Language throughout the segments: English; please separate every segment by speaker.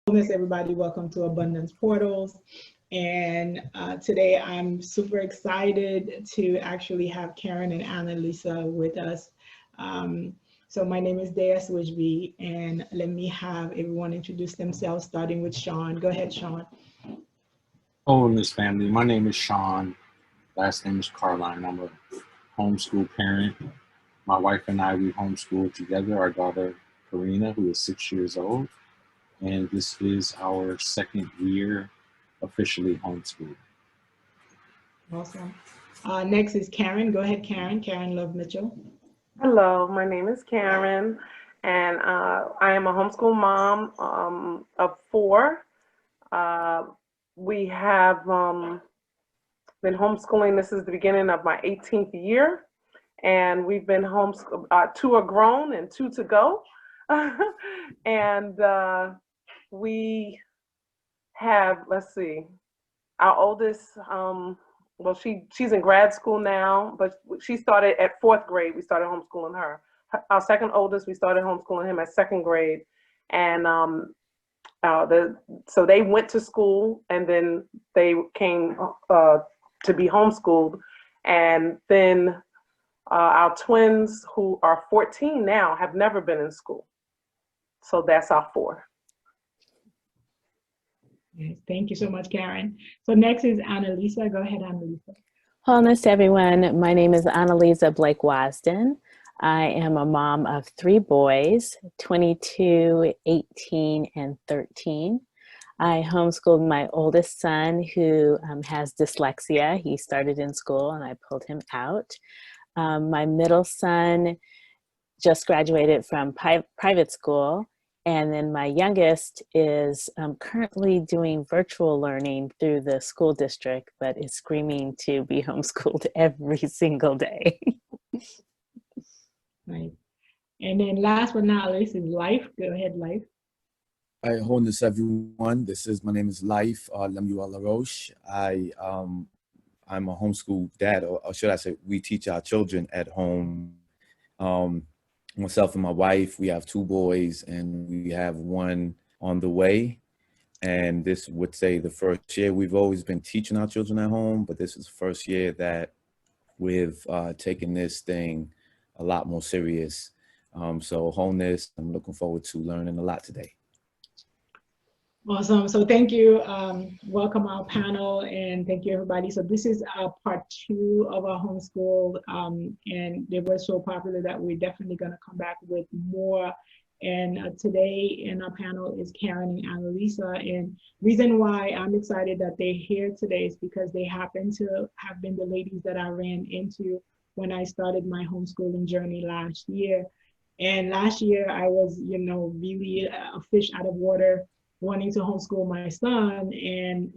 Speaker 1: Wellness, everybody. Welcome to Abundance Portals. And today I'm super excited to actually have Karen and Annélisa with us. So my name is Dea Swijby, and let me have everyone introduce themselves, starting with Sean. Go ahead, Sean.
Speaker 2: Hello, Miss Family. My name is Sean. Last name is Carline. I'm a homeschool parent. My wife and I, we homeschool together. Our daughter, Karina, who is 6 years old. And this is our second year officially homeschooled.
Speaker 1: Awesome. Next is Karen. Go ahead, Karen. Karen Love Mitchell.
Speaker 3: Hello, my name is Karen, and I am a homeschool mom of four. We have been homeschooling. This is the beginning of my 18th year, and we've been homeschooled. Two are grown and two to go. And we have, let's see, our oldest, well, she's in grad school now, but she started at 4th grade. We started homeschooling her. Our second oldest, we started homeschooling him at 2nd grade. And so they went to school, and then they came to be homeschooled. And then our twins, who are 14 now, have never been in school. So that's our 4.
Speaker 1: Yes, thank you so much, Karen. So next is Annélisa. Go ahead, Annélisa.
Speaker 4: Wellness, everyone. My name is Annélisa Blake-Wasden. I am a mom of 3 boys, 22, 18, and 13. I homeschooled my oldest son, who has dyslexia. He started in school and I pulled him out. My middle son just graduated from private school. And then my youngest is currently doing virtual learning through the school district, but is screaming to be homeschooled every single day.
Speaker 1: Right. And then last but not least is Life. Go ahead, Life.
Speaker 5: Hi, wholeness, everyone. My name is Life Lemuel LaRoche. I'm a homeschool dad, or should I say, we teach our children at home. Myself and my wife, we have 2 boys, and we have 1 on the way. And this would say the first year. We've always been teaching our children at home, but this is the first year that we've taken this thing a lot more serious. So wholeness, I'm looking forward to learning a lot today.
Speaker 1: Awesome. So thank you. Welcome our panel, and thank you, everybody. So this is part 2 of our homeschool, and they were so popular that we're definitely going to come back with more. And today in our panel is Karen and Annélisa. And reason why I'm excited that they're here today is because they happen to have been the ladies that I ran into when I started my homeschooling journey last year. And last year I was, really a fish out of water, wanting to homeschool my son, and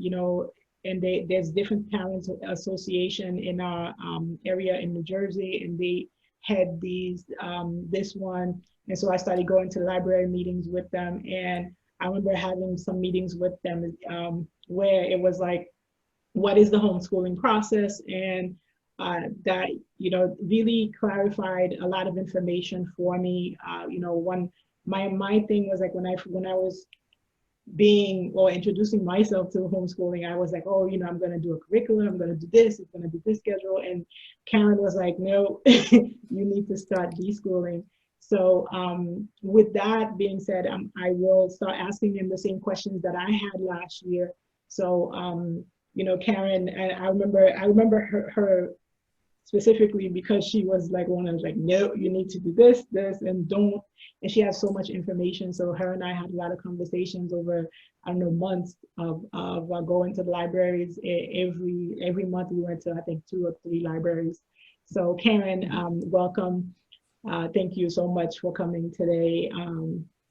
Speaker 1: there's different parents association in our area in New Jersey, and they had this one, and so I started going to library meetings with them. And I remember having some meetings with them where it was like, what is the homeschooling process? And that really clarified a lot of information for me. My thing was like, when I was introducing myself to homeschooling, I was like, I'm going to do a curriculum, I'm going to do this, it's going to be this schedule. And Karen was like, no, you need to start deschooling. So with that being said, I will start asking them the same questions that I had last year. So, Karen, and I remember her specifically, because she was like one of like, no, you need to do this, and don't. And she has so much information. So her and I had a lot of conversations over, months of going to the libraries. Every month we went to, I think, 2 or 3 libraries. So Karen, welcome. Thank you so much for coming today.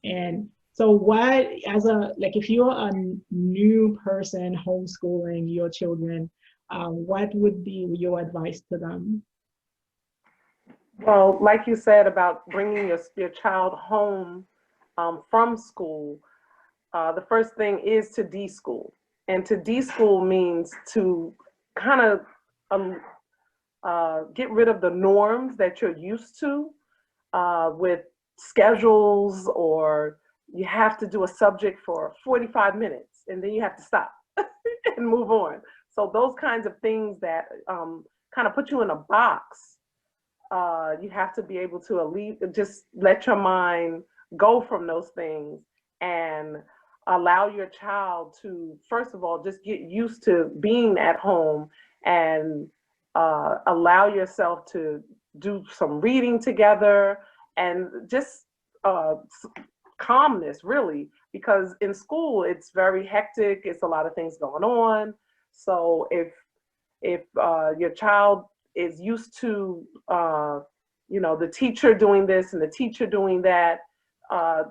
Speaker 1: And so if you're a new person homeschooling your children, what would be your advice to them?
Speaker 3: Well, like you said about bringing your child home from school, the first thing is to deschool. And to deschool means to kind of get rid of the norms that you're used to with schedules or you have to do a subject for 45 minutes and then you have to stop and move on. So those kinds of things that kind of put you in a box, you have to be able to just let your mind go from those things and allow your child to, first of all, just get used to being at home and allow yourself to do some reading together and just calmness, really, because in school it's very hectic. It's a lot of things going on. So if your child is used to the teacher doing this and the teacher doing that,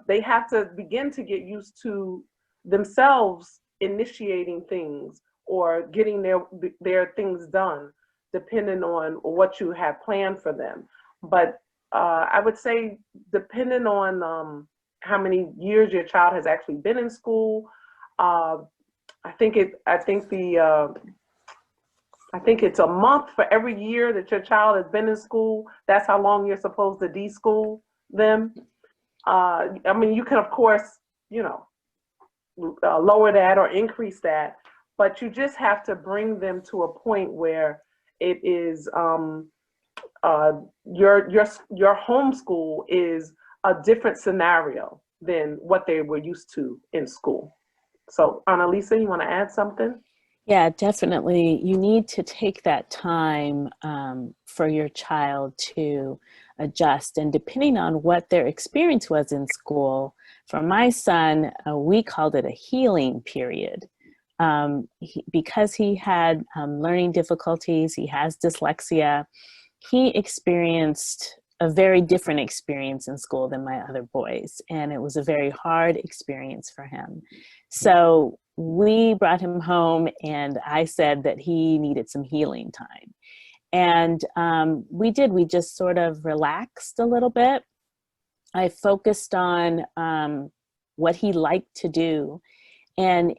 Speaker 3: they have to begin to get used to themselves initiating things or getting their things done, depending on what you have planned for them. But I would say, depending on how many years your child has actually been in school, I think it's a month for every year that your child has been in school. That's how long you're supposed to deschool them. I mean, you can, of course, lower that or increase that, but you just have to bring them to a point where it is your homeschool is a different scenario than what they were used to in school. So, Annélisa, you want to add something?
Speaker 4: Yeah, definitely. You need to take that time for your child to adjust. And depending on what their experience was in school, for my son, we called it a healing period. Because he had learning difficulties, he has dyslexia, he experienced a very different experience in school than my other boys. And it was a very hard experience for him. So we brought him home and I said that he needed some healing time. And we just sort of relaxed a little bit. I focused on what he liked to do. And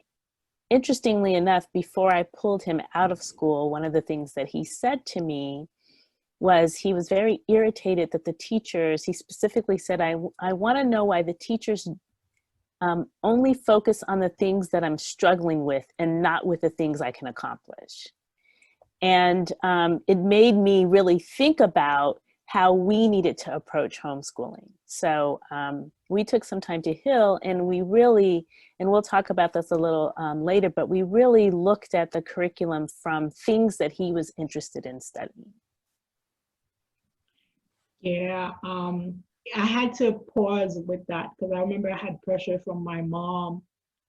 Speaker 4: interestingly enough, before I pulled him out of school, one of the things that he said to me was he was very irritated that the teachers, he specifically said, I want to know why the teachers only focus on the things that I'm struggling with and not with the things I can accomplish. And it made me really think about how we needed to approach homeschooling. So we took some time to heal, and we really, and we'll talk about this a little later, but we really looked at the curriculum from things that he was interested in studying.
Speaker 1: Yeah, I had to pause with that because I remember I had pressure from my mom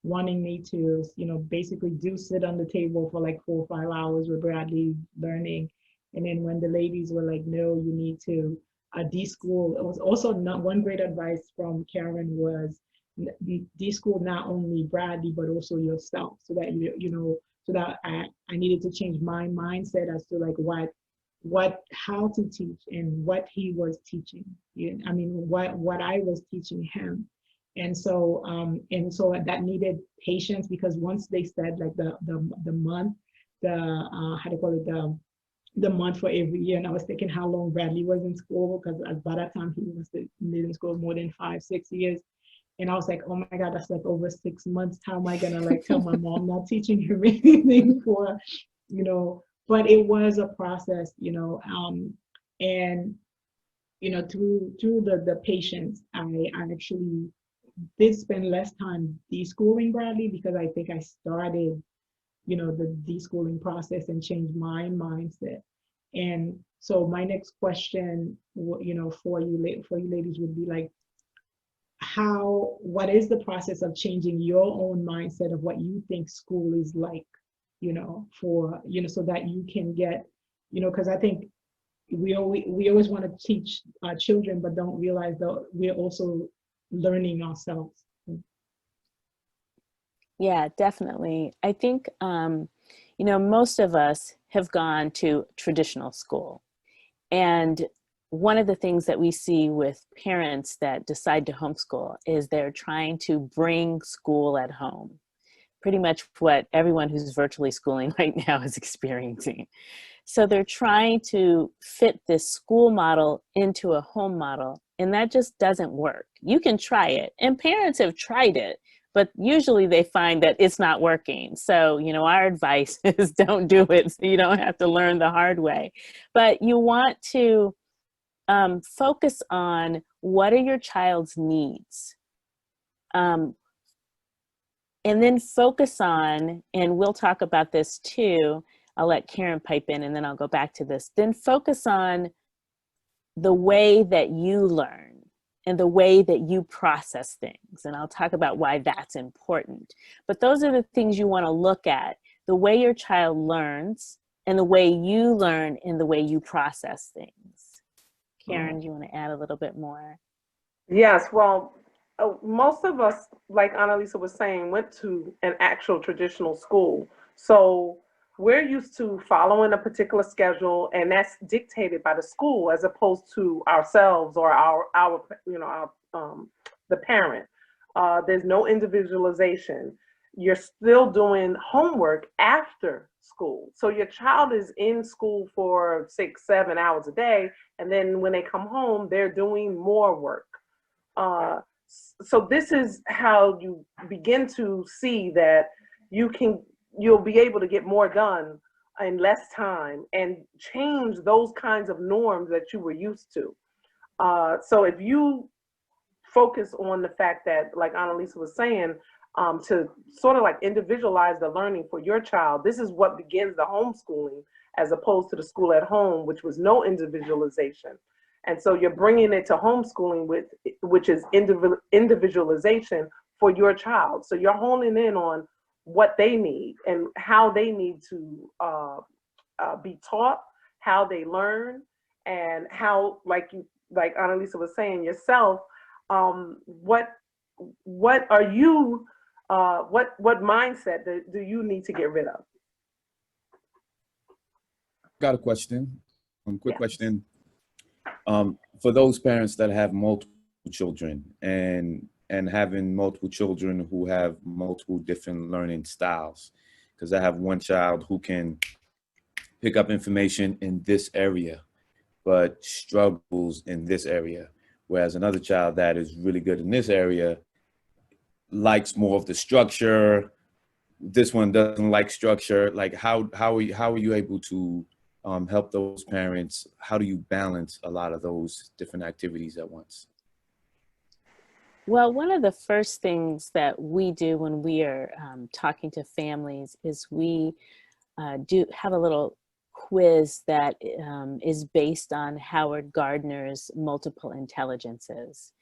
Speaker 1: wanting me to, basically sit on the table for like 4 or 5 hours with Bradley learning. And then when the ladies were like, no, you need to deschool. It was also not one great advice from Karen was deschool not only Bradley, but also yourself, so that, so that I needed to change my mindset as to like how to teach and what he was teaching. I mean, what I was teaching him. And so that needed patience, because once they said like the month, how do you call it, the month for every year, and I was thinking how long Bradley was in school, because by that time he was in school more than 5-6 years. And I was like, oh my God, that's like over 6 months. How am I gonna like tell my mom not teaching him anything for, but it was a process, and through the patience, I actually did spend less time deschooling Bradley, because I think I started, the deschooling process and changed my mindset. And so my next question, for you ladies would be like, what is the process of changing your own mindset of what you think school is like, so that you can get, because I think we always want to teach our children, but don't realize that we're also learning ourselves.
Speaker 4: Yeah, definitely. I think, most of us have gone to traditional school. And one of the things that we see with parents that decide to homeschool is they're trying to bring school at home. Pretty much what everyone who's virtually schooling right now is experiencing. So they're trying to fit this school model into a home model, and that just doesn't work. You can try it, and parents have tried it, but usually they find that it's not working. So, you know, our advice is don't do it so you don't have to learn the hard way. But you want to focus on what are your child's needs. And then focus on, and we'll talk about this too, I'll let Karen pipe in and then I'll go back to this. Then focus on the way that you learn and the way that you process things. And I'll talk about why that's important. But those are the things you want to look at, the way your child learns and the way you learn and the way you process things. Karen, do you want to add a little bit more?
Speaker 3: Yes, well, most of us, like Annélisa was saying, went to an actual traditional school. So we're used to following a particular schedule, and that's dictated by the school as opposed to ourselves or our the parent. There's no individualization. You're still doing homework after school. So your child is in school for 6, 7 hours a day, and then when they come home, they're doing more work. So this is how you begin to see that you'll be able to get more done in less time and change those kinds of norms that you were used to. So if you focus on the fact that, like Annélisa was saying, to sort of like individualize the learning for your child, this is what begins the homeschooling as opposed to the school at home, which was no individualization. And so you're bringing it to homeschooling, which is individualization for your child. So you're honing in on what they need and how they need to be taught, how they learn, and how, like Annélisa was saying yourself, what are you, what mindset do you need to get rid of?
Speaker 5: Got a question. Quick question. For those parents that have multiple children and having multiple children who have multiple different learning styles, because I have one child who can pick up information in this area, but struggles in this area, whereas another child that is really good in this area likes more of the structure. This one doesn't like structure. Like how are you able to help those parents? How do you balance a lot of those different activities at once?
Speaker 4: Well, one of the first things that we do when we are talking to families is we do have a little quiz that is based on Howard Gardner's multiple intelligences.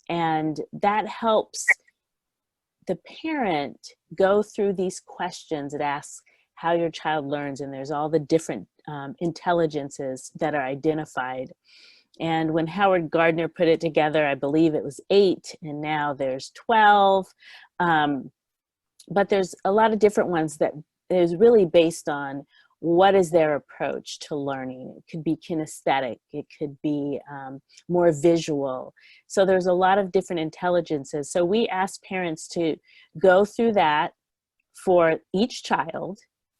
Speaker 4: And that helps the parent go through these questions. It asks how your child learns, and there's all the different intelligences that are identified. And when Howard Gardner put it together, I believe it was 8, and now there's 12. But there's a lot of different ones that is really based on what is their approach to learning. It could be kinesthetic, it could be more visual. So there's a lot of different intelligences. So we ask parents to go through that for each child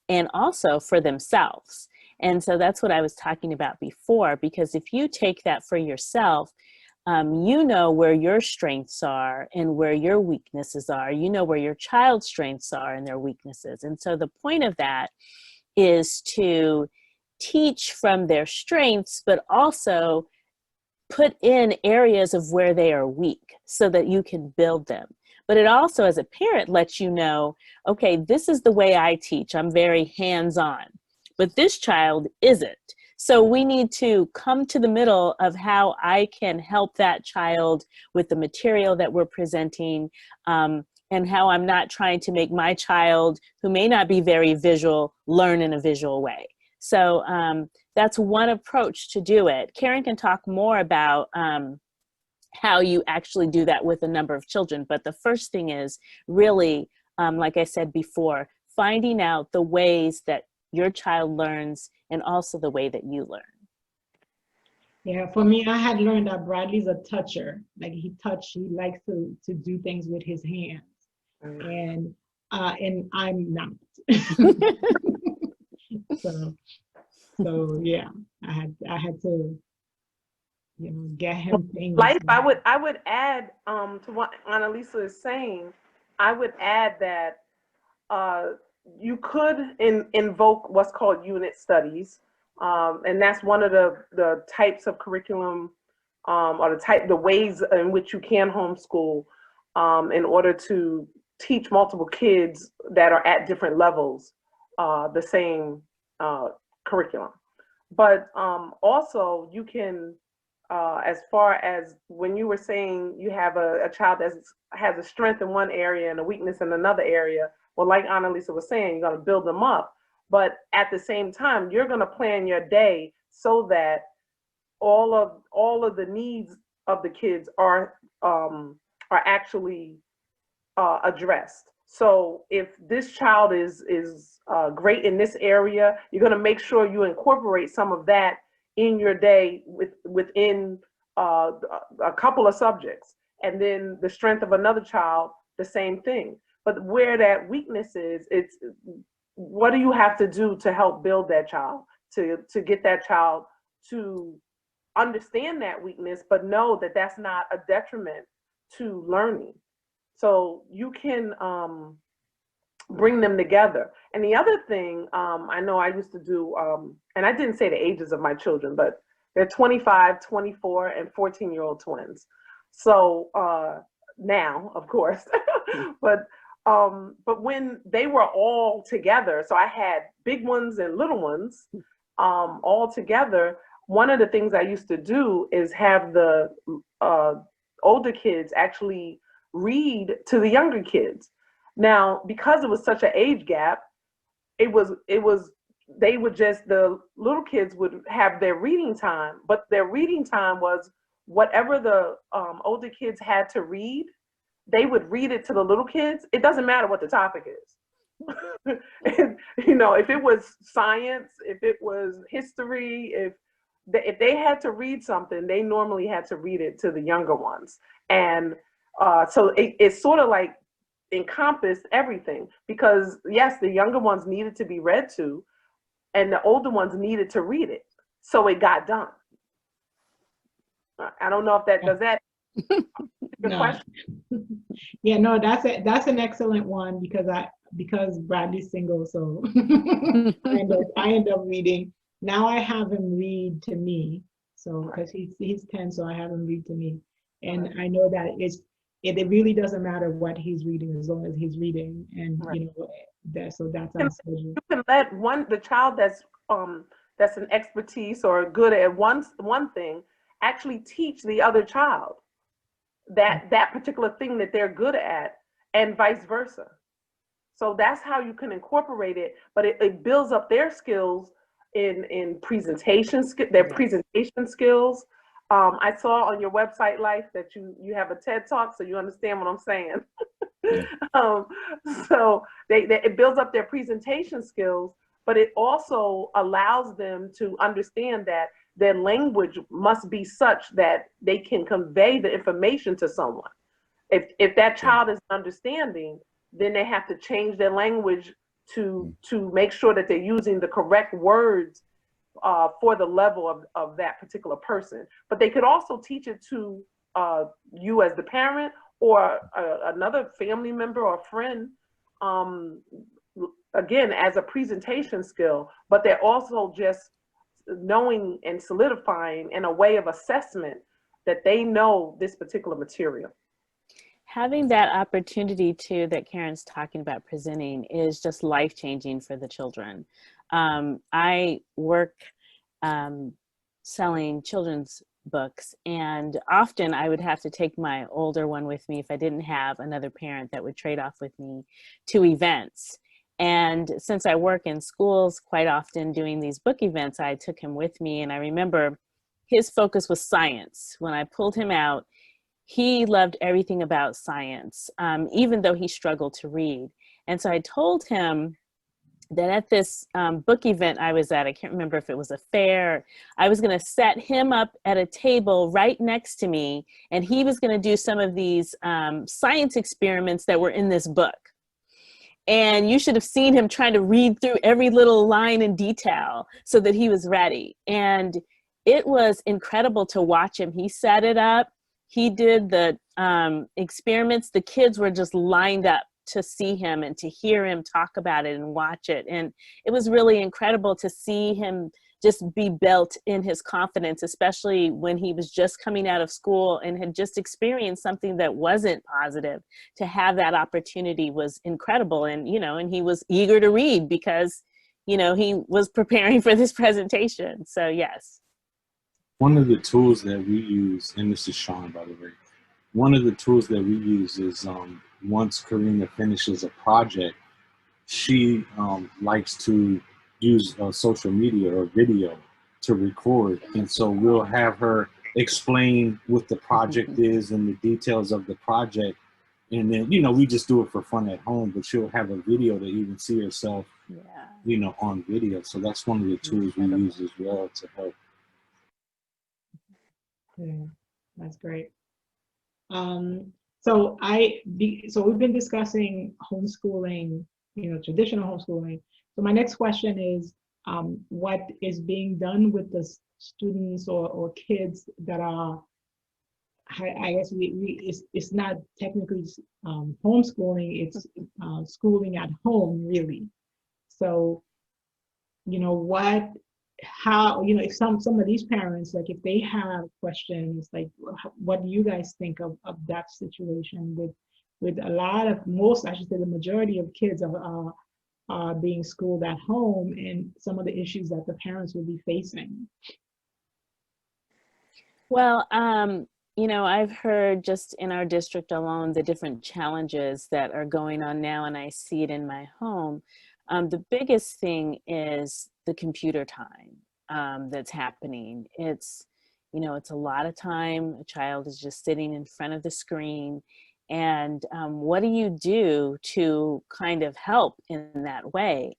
Speaker 4: and also for themselves. And so that's what I was talking about before, because if you take that for yourself, you know where your strengths are and where your weaknesses are. You know where your child's strengths are and their weaknesses. And so the point of that is to teach from their strengths, but also put in areas of where they are weak so that you can build them. But it also, as a parent, lets you know, okay, this is the way I teach. I'm very hands-on, but this child isn't. So we need to come to the middle of how I can help that child with the material that we're presenting, and how I'm not trying to make my child, who may not be very visual, learn in a visual way. So that's one approach to do it. Karen can talk more about how you actually do that with a number of children. But the first thing is really, like I said before, finding out the ways that your child learns and also the way that you learn.
Speaker 1: Yeah, for me, I had learned that Bradley's a toucher. Like he likes to do things with his hands. And I'm not. So So yeah, I had to, get him things.
Speaker 3: Life, I would add to what Annélisa is saying. I would add that you could invoke what's called unit studies, and that's one of the types of curriculum, or the ways in which you can homeschool, in order to teach multiple kids that are at different levels the same curriculum. But also you can, as far as when you were saying you have a child that has a strength in one area and a weakness in another area, well, like Annélisa was saying, you're going to build them up. But at the same time, you're going to plan your day so that all of the needs of the kids are actually addressed. So if this child is great in this area, you're going to make sure you incorporate some of that in your day within a couple of subjects. And then the strength of another child, the same thing. But where that weakness is, it's what do you have to do to help build that child, to get that child to understand that weakness, but know that that's not a detriment to learning. So you can bring them together. And the other thing, I know I used to do, and I didn't say the ages of my children, but they're 25, 24, and 14-year-old twins. So now, of course, but when they were all together, so I had big ones and little ones all together, one of the things I used to do is have the older kids actually read to the younger kids. Now, because it was such an age gap, the little kids would have their reading time, but their reading time was whatever the older kids had to read, they would read it to the little kids. It doesn't matter what the topic is. If it was science, if it was history, if they had to read something, they normally had to read it to the younger ones. And so it sort of like encompassed everything, because yes, the younger ones needed to be read to, and the older ones needed to read it. So it got done. I don't know if that does that. Good question.
Speaker 1: Yeah, no, that's an excellent one, because Bradley's single, so I end up reading. Now I have him read to me, so because he's 10, so I have him read to me, and I know that it really doesn't matter what he's reading as long as he's reading, and that's our schedule.
Speaker 3: You can let the child that's an expertise or good at one thing actually teach the other child that particular thing that they're good at, and vice versa. So that's how you can incorporate it, but it builds up their skills in presentation, their presentation skills. I saw on your website, Life, that you have a TED Talk, so you understand what I'm saying. So it builds up their presentation skills, but it also allows them to understand that their language must be such that they can convey the information to someone. If that child is understanding, then they have to change their language to make sure that they're using the correct words for the level of that particular person. But they could also teach it to you as the parent, or another family member or friend, again, as a presentation skill, but they're also just knowing and solidifying in a way of assessment that they know this particular material.
Speaker 4: Having that opportunity too, that Karen's talking about presenting, is just life-changing for the children. I work selling children's books, and often I would have to take my older one with me if I didn't have another parent that would trade off with me to events. And since I work in schools quite often doing these book events, I took him with me, and I remember his focus was science. When I pulled him out, he loved everything about science, even though he struggled to read. And so I told him that at this book event I was at, I can't remember if it was a fair, I was going to set him up at a table right next to me, and he was going to do some of these science experiments that were in this book. And you should have seen him trying to read through every little line in detail so that he was ready. And it was incredible to watch him. He set it up. He did the experiments. The kids were just lined up to see him and to hear him talk about it and watch it. And it was really incredible to see him just be built in his confidence, especially when he was just coming out of school and had just experienced something that wasn't positive. To have that opportunity was incredible. And, you know, and he was eager to read because, you know, he was preparing for this presentation. So yes.
Speaker 2: One of the tools that we use, and this is Sean, by the way, one of the tools that we use is once Karina finishes a project, she likes to use social media or video to record. And so we'll have her explain what the project is and the details of the project. And then, you know, we just do it for fun at home, but she'll have a video to even see herself, you know, on video. So that's one of the tools we use as well to help.
Speaker 1: Yeah, that's great. So we've been discussing homeschooling, you know, traditional homeschooling. So my next question is, what is being done with the students or kids that are, I guess it's not technically homeschooling, it's schooling at home, really. So, you know, how, you know, if some of these parents, like if they have questions, like what do you guys think of that situation with I should say the majority of kids are being schooled at home, and some of the issues that the parents will be facing?
Speaker 4: Well, you know, I've heard just in our district alone, the different challenges that are going on now, and I see it in my home. The biggest thing is the computer time that's happening. It's, you know, it's a lot of time. A child is just sitting in front of the screen. And what do you do to kind of help in that way?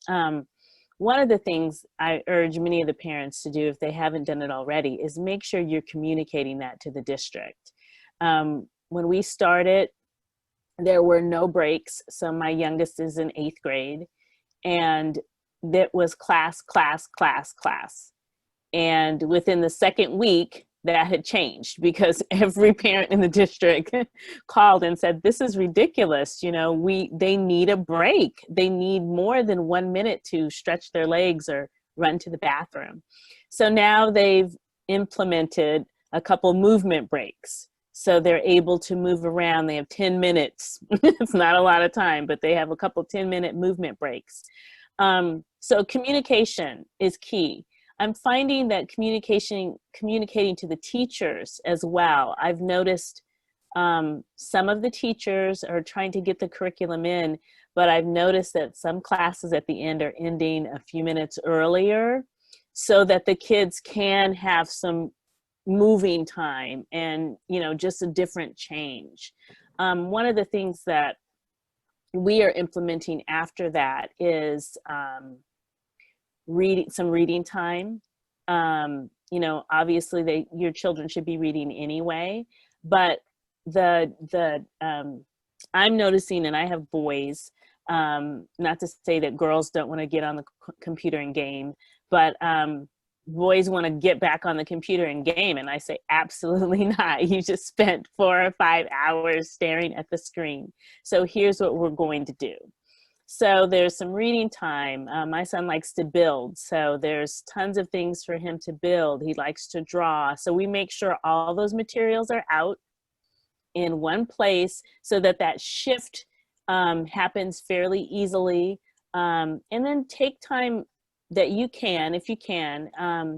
Speaker 4: One of the things I urge many of the parents to do, if they haven't done it already, is make sure you're communicating that to the district. When we started, there were no breaks. So my youngest is in 8th grade, and that was class, class, class, class. And within the second week, that had changed because every parent in the district called and said, this is ridiculous. You know, they need a break. They need more than 1 minute to stretch their legs or run to the bathroom. So now they've implemented a couple movement breaks. So they're able to move around. They have 10 minutes. It's not a lot of time, but they have a couple 10-minute movement breaks. So communication is key. I'm finding that communicating to the teachers as well. I've noticed some of the teachers are trying to get the curriculum in, but I've noticed that some classes at the end are ending a few minutes earlier so that the kids can have some moving time and, you know, just a different change. One of the things that we are implementing after that is reading time. You know, obviously your children should be reading anyway, but I'm noticing, and I have boys, not to say that girls don't want to get on the computer and game, but boys want to get back on the computer and game. And I say, absolutely not. You just spent 4 or 5 hours staring at the screen. So here's what we're going to do. So there's some reading time. My son likes to build. So there's tons of things for him to build. He likes to draw. So we make sure all those materials are out in one place so that shift happens fairly easily. And then take time that you can, if you can,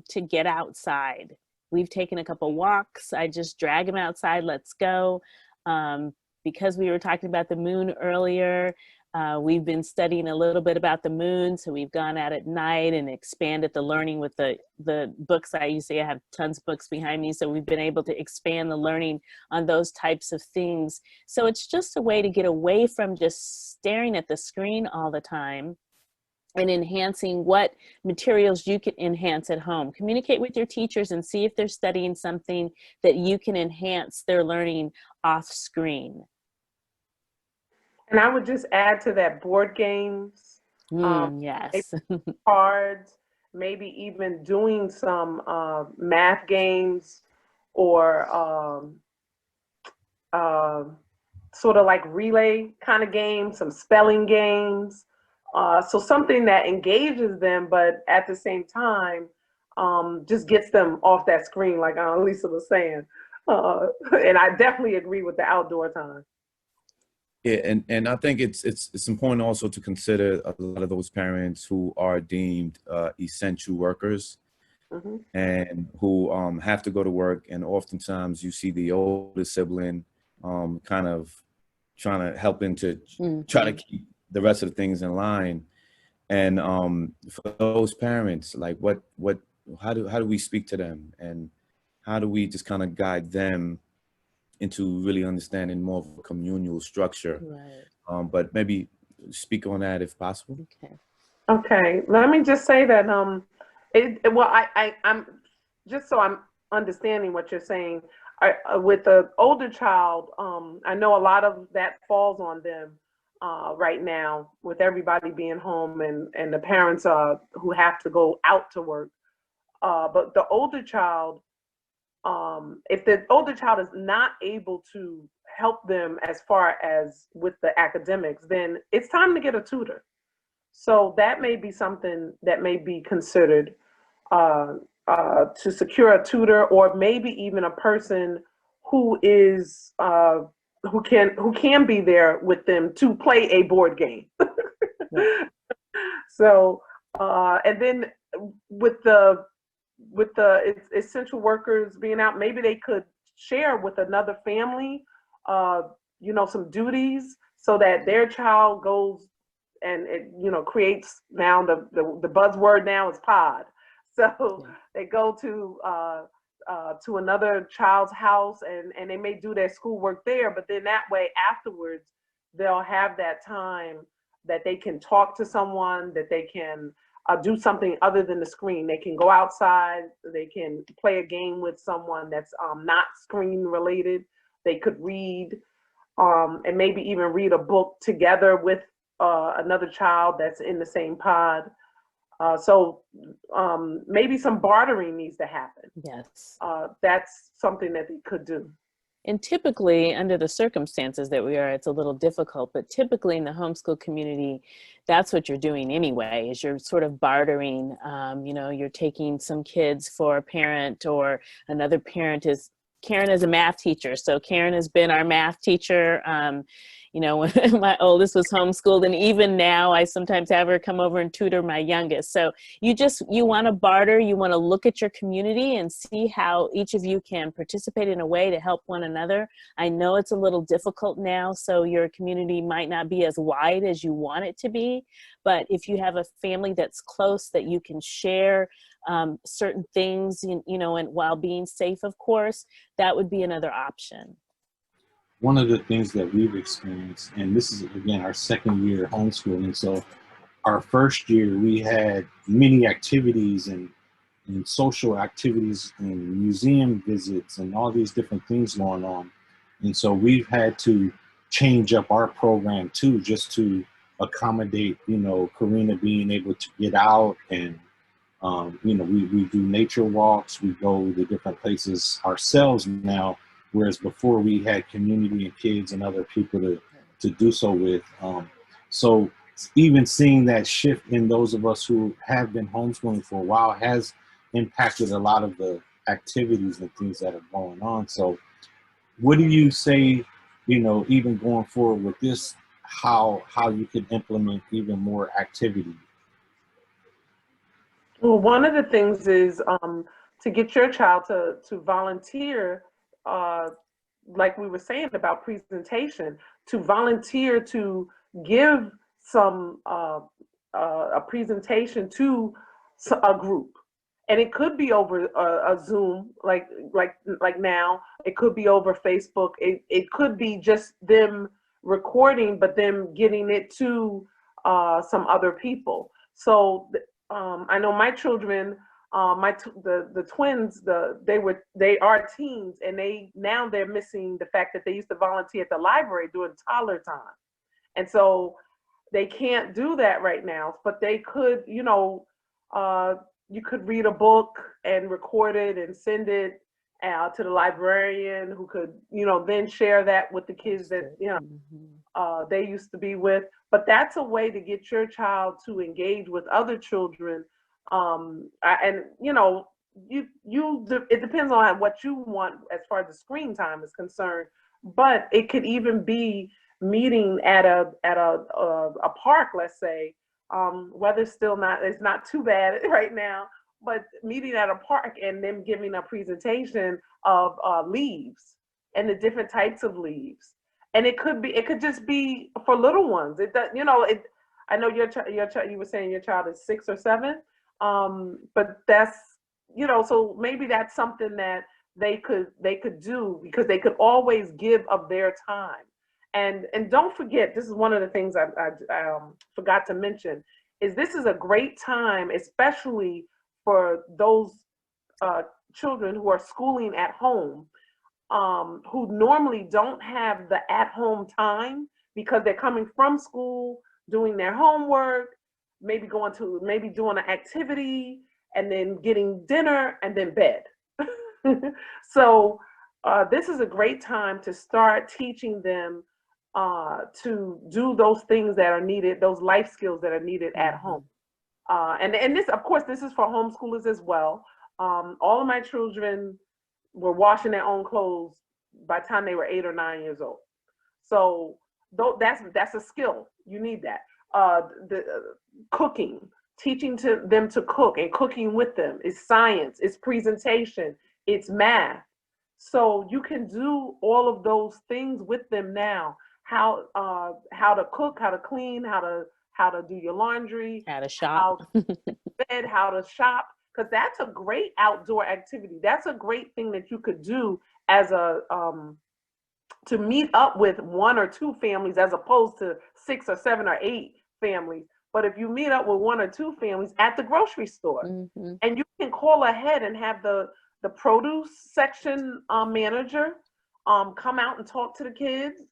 Speaker 4: to get outside. We've taken a couple walks. I just drag him outside. Let's go. Because we were talking about the moon earlier, we've been studying a little bit about the moon. So we've gone out at night and expanded the learning with the books. I have tons of books behind me. So we've been able to expand the learning on those types of things. So it's just a way to get away from just staring at the screen all the time and enhancing what materials you can enhance at home. Communicate with your teachers and see if they're studying something that you can enhance their learning off screen.
Speaker 3: And I would just add to that board games, maybe
Speaker 4: Yes.
Speaker 3: cards, maybe even doing some math games or uh, sort of like relay kind of games, some spelling games. So something that engages them, but at the same time, just gets them off that screen, like Annélisa was saying. And I definitely agree with the outdoor time.
Speaker 5: Yeah, and I think it's important also to consider a lot of those parents who are deemed essential workers
Speaker 3: Hmm.
Speaker 5: and who have to go to work, and oftentimes you see the older sibling kind of trying to help into try to
Speaker 4: Mhm.
Speaker 5: keep the rest of the things in line. And for those parents, like how do we speak to them, and how do we just kind of guide them into really understanding more of a communal structure?
Speaker 4: Right.
Speaker 5: But maybe speak on that if possible.
Speaker 4: Okay.
Speaker 3: Okay, let me just say that well, I'm just so I'm understanding what you're saying. With the older child, I know a lot of that falls on them right now, with everybody being home and the parents who have to go out to work. But the older child, if the older child is not able to help them as far as with the academics, then it's time to get a tutor. So that may be something that may be considered, to secure a tutor, or maybe even a person who is who can be there with them to play a board game.
Speaker 4: Right.
Speaker 3: So and then with the essential workers being out, maybe they could share with another family, uh, some duties, so that their child goes and it creates, now the buzzword now is pod. So
Speaker 4: Yeah.
Speaker 3: they go to another child's house, and they may do their schoolwork there, but then that way afterwards they'll have that time that they can talk to someone, that they can do something other than the screen. They can go outside, they can play a game with someone that's not screen related. They could read, and maybe even read a book together with another child that's in the same pod. So maybe some bartering needs to happen.
Speaker 4: Yes.
Speaker 3: That's something that they could do.
Speaker 4: And typically, under the circumstances that we are, it's a little difficult, but typically in the homeschool community, that's what you're doing anyway, is you're sort of bartering. You're taking some kids for a parent, or another parent is, Karen is a math teacher. So Karen has been our math teacher. When my oldest was homeschooled, and even now I sometimes have her come over and tutor my youngest. So you want to barter, you want to look at your community and see how each of you can participate in a way to help one another. I know it's a little difficult now, so your community might not be as wide as you want it to be, but if you have a family that's close that you can share certain things, and while being safe, of course, that would be another option.
Speaker 2: One of the things that we've experienced, and this is again our second year homeschooling, so our first year we had many activities and social activities and museum visits and all these different things going on. And so we've had to change up our program too, just to accommodate, Karina being able to get out and, we do nature walks, we go to different places ourselves now, whereas before we had community and kids and other people to do so with. So even seeing that shift in those of us who have been homeschooling for a while has impacted a lot of the activities and things that are going on. So what do you say, even going forward with this, how you could implement even more activity?
Speaker 3: Well, one of the things is to get your child to volunteer, uh, like we were saying about presentation, to volunteer to give some a presentation to a group, and it could be over a Zoom, like now. It could be over Facebook. It could be just them recording, but them getting it to some other people. So I know my children, the twins, they are teens, and they're missing the fact that they used to volunteer at the library during toddler time, And so they can't do that right now, but they could, you could read a book and record it and send it to the librarian, who could, then share that with the kids that, they used to be with. But that's a way to get your child to engage with other children. It depends on what you want as far as the screen time is concerned. But it could even be meeting at a park, let's say. Weather's still it's not too bad right now, but meeting at a park and them giving a presentation of leaves and the different types of leaves. And it could just be for little ones. I know you were saying your child is 6 or 7, but that's, so maybe that's something that they could do, because they could always give of their time. And don't forget, this is one of the things I forgot to mention, is this is a great time, especially for those children who are schooling at home, who normally don't have the at-home time because they're coming from school, doing their homework, maybe doing an activity, and then getting dinner, and then bed. So this is a great time to start teaching them to do those things that are needed, those life skills that are needed at home. And this, of course, this is for homeschoolers as well. All of my children were washing their own clothes by the time they were 8 or 9 years old. So that's a skill. You need that. Cooking, teaching them to cook and cooking with them is science, it's presentation, it's math. So you can do all of those things with them now. How to cook, how to clean, how to do your laundry,
Speaker 4: how to shop,
Speaker 3: how to shop, because that's a great outdoor activity. That's a great thing that you could do as to meet up with 1 or 2 families, as opposed to 6 or 7 or 8 families. But if you meet up with 1 or 2 families at the grocery store, and you can call ahead and have the produce section manager come out and talk to the kids,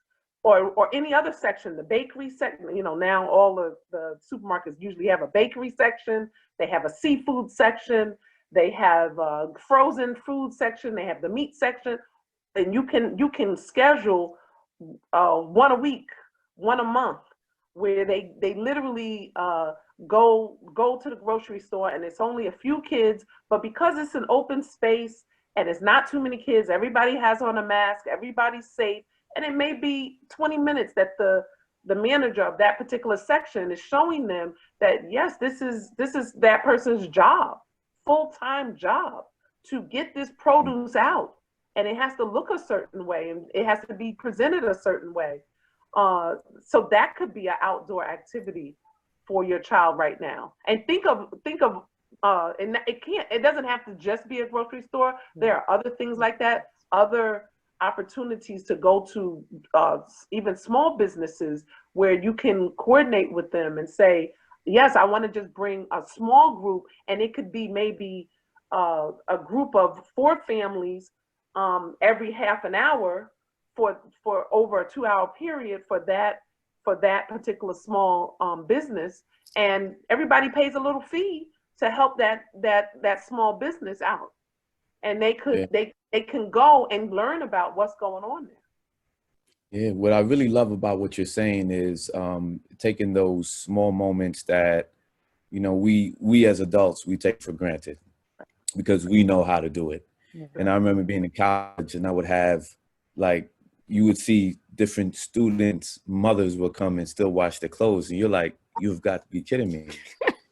Speaker 3: or any other section, the bakery section. Now all of the supermarkets usually have a bakery section. They have a seafood section. They have a frozen food section. They have the meat section. And you can schedule 1 a week, 1 a month, where they literally go to the grocery store, and it's only a few kids, but because it's an open space and it's not too many kids, everybody has on a mask, everybody's safe, and it may be 20 minutes that the manager of that particular section is showing them that, yes, this is that person's job, full-time job, to get this produce out. And it has to look a certain way, and it has to be presented a certain way. So that could be an outdoor activity for your child right now. And think of, and it doesn't have to just be a grocery store. There are other things like that, other opportunities to go to even small businesses where you can coordinate with them and say, yes, I want to just bring a small group, and it could be maybe a group of 4 families every half an hour for over a 2-hour period for that particular small business, and everybody pays a little fee to help that small business out, and they can go and learn about what's going on there.
Speaker 5: Yeah, what I really love about what you're saying is taking those small moments that we as adults we take for granted because we know how to do it. And I remember being in college, and I would have, like, you would see different students, mothers will come and still wash their clothes. And you're like, you've got to be kidding me.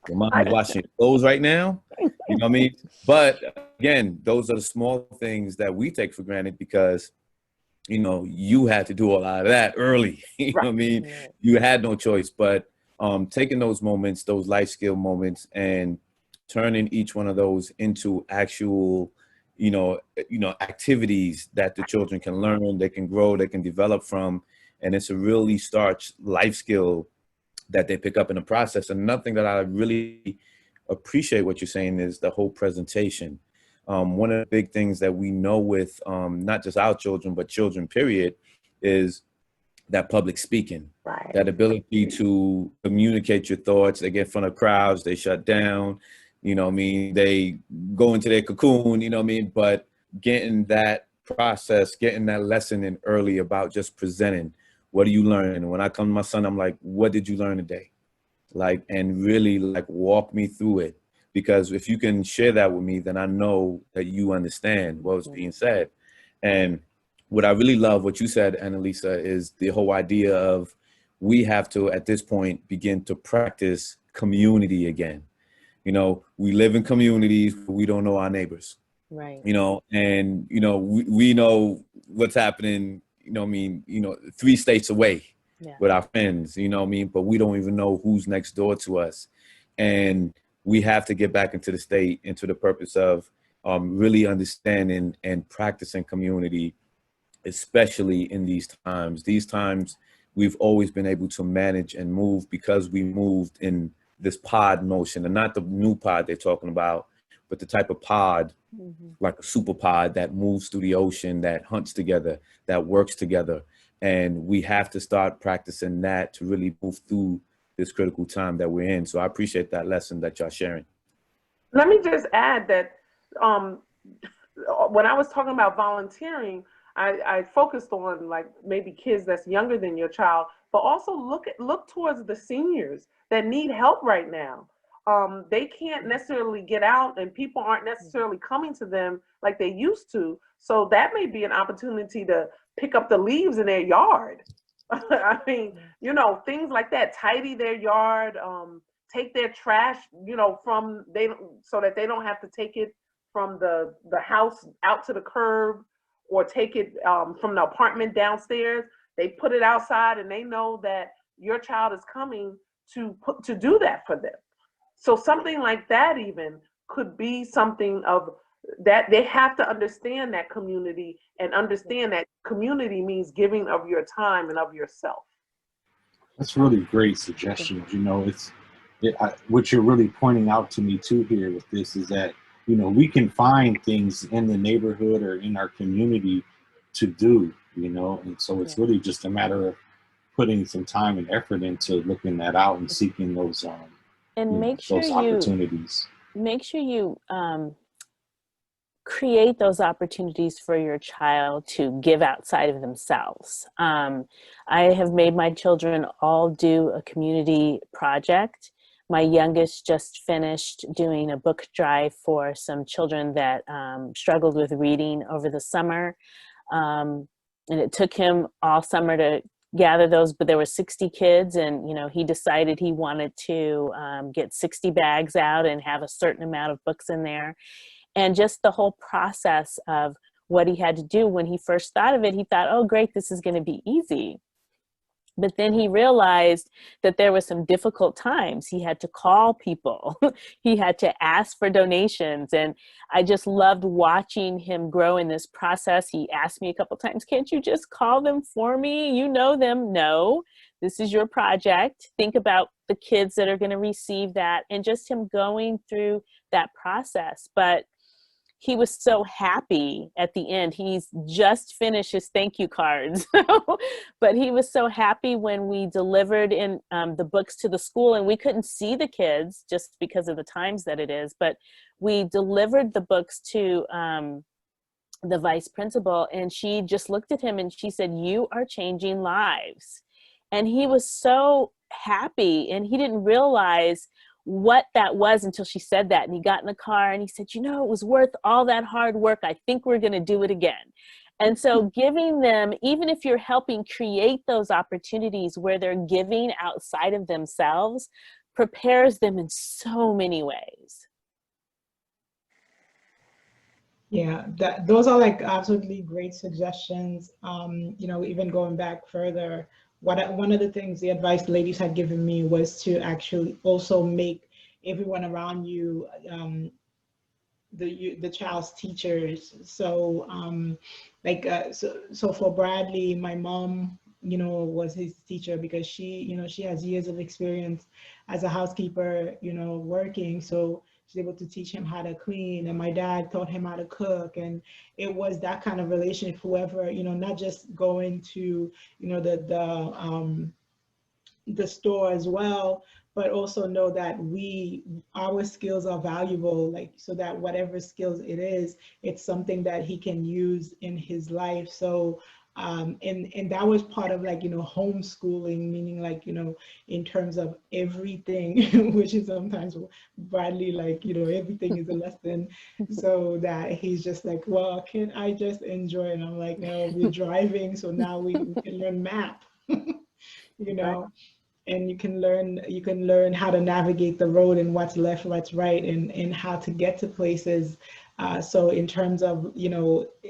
Speaker 5: Your mom is washing your clothes right now? You know what I mean? But again, those are the small things that we take for granted because, you had to do a lot of that early. You know what I mean? You had no choice. But taking those moments, those life skill moments, and turning each one of those into actual activities that the children can learn, they can grow, they can develop from. And it's a really starch life skill that they pick up in the process. And another thing that I really appreciate what you're saying is the whole presentation. One of the big things that we know with not just our children, but children, period, is that public speaking,
Speaker 3: Right.
Speaker 5: that ability to communicate your thoughts. They get in front of crowds, they shut down, you know what I mean? They go into their cocoon, you know what I mean? But getting that process, getting that lesson in early about just presenting, what are you learning? When I come to my son, I'm like, what did you learn today? Like, and really like walk me through it. Because if you can share that with me, then I know that you understand what was being said. And what I really love what you said, Annélisa, is the whole idea of we have to, at this point, begin to practice community again. You know, we live in communities, but we don't know our neighbors.
Speaker 4: Right.
Speaker 5: You know, and, you know, we know what's happening, you know what I mean, you know, 3 states away with our friends, you know what I mean, but we don't even know who's next door to us. And we have to get back into the state, into the purpose of really understanding and practicing community, especially in these times. These times, we've always been able to manage and move because we moved in this pod motion, and not the new pod they're talking about, but the type of pod, like a super pod that moves through the ocean, that hunts together, that works together. And we have to start practicing that to really move through this critical time that we're in. So I appreciate that lesson that y'all sharing.
Speaker 3: Let me just add that when I was talking about volunteering, I focused on like maybe kids that's younger than your child, but also look towards the seniors that need help right now. They can't necessarily get out, and people aren't necessarily coming to them like they used to. So that may be an opportunity to pick up the leaves in their yard. I mean, you know, things like that, tidy their yard, take their trash, you know, so that they don't have to take it from the house out to the curb, or take it from the apartment downstairs. They put it outside, and they know that your child is coming to do that for them. So something like that even could be something of that. They have to understand that community, and understand that community means giving of your time and of yourself.
Speaker 2: That's really great suggestions. You know, what you're really pointing out to me too here with this is that, you know, we can find things in the neighborhood or in our community to do, you know, and so it's really just a matter of putting some time and effort into looking that out and seeking those
Speaker 4: and make sure
Speaker 2: those opportunities.
Speaker 4: Make sure you create those opportunities for your child to give outside of themselves. I have made my children all do a community project. My youngest just finished doing a book drive for some children that struggled with reading over the summer. And it took him all summer to gather those, but there were 60 kids, and, you know, he decided he wanted to get 60 bags out and have a certain amount of books in there. And just the whole process of what he had to do, when he first thought of it, he thought, oh, great, this is going to be easy. But then he realized that there were some difficult times. He had to call people. He had to ask for donations. And I just loved watching him grow in this process. He asked me a couple times, can't you just call them for me? You know them. No, this is your project. Think about the kids that are going to receive that, and just him going through that process. But he was so happy at the end. He's just finished his thank you cards. But he was so happy when we delivered in the books to the school, and we couldn't see the kids just because of the times that it is, but we delivered the books to the vice principal, and she just looked at him and she said, you are changing lives. And he was so happy, and he didn't realize what that was until she said that. And he got in the car and he said, you know, it was worth all that hard work. I think we're going to do it again. And so giving them, even if you're helping create those opportunities where they're giving outside of themselves, prepares them in so many ways.
Speaker 1: Yeah, those are like absolutely great suggestions. You know, even going back further, one of the things, the advice the ladies had given me was to actually also make everyone around you the child's teachers. So so for Bradley, my mom, you know, was his teacher because she, you know, she has years of experience as a housekeeper, you know, working. So she's able to teach him how to clean, and my dad taught him how to cook. And it was that kind of relationship, whoever, not just going to, the store as well, but also know that our skills are valuable, like, so that whatever skills it is, it's something that he can use in his life. So and that was part of, like, homeschooling, meaning, like, in terms of everything, which is sometimes badly, like, everything is a lesson. So that he's just like, well, can I just enjoy? And I'm like, no, we're driving, so now we can learn map. And you can learn how to navigate the road and what's left, what's right, and how to get to places. So in terms of,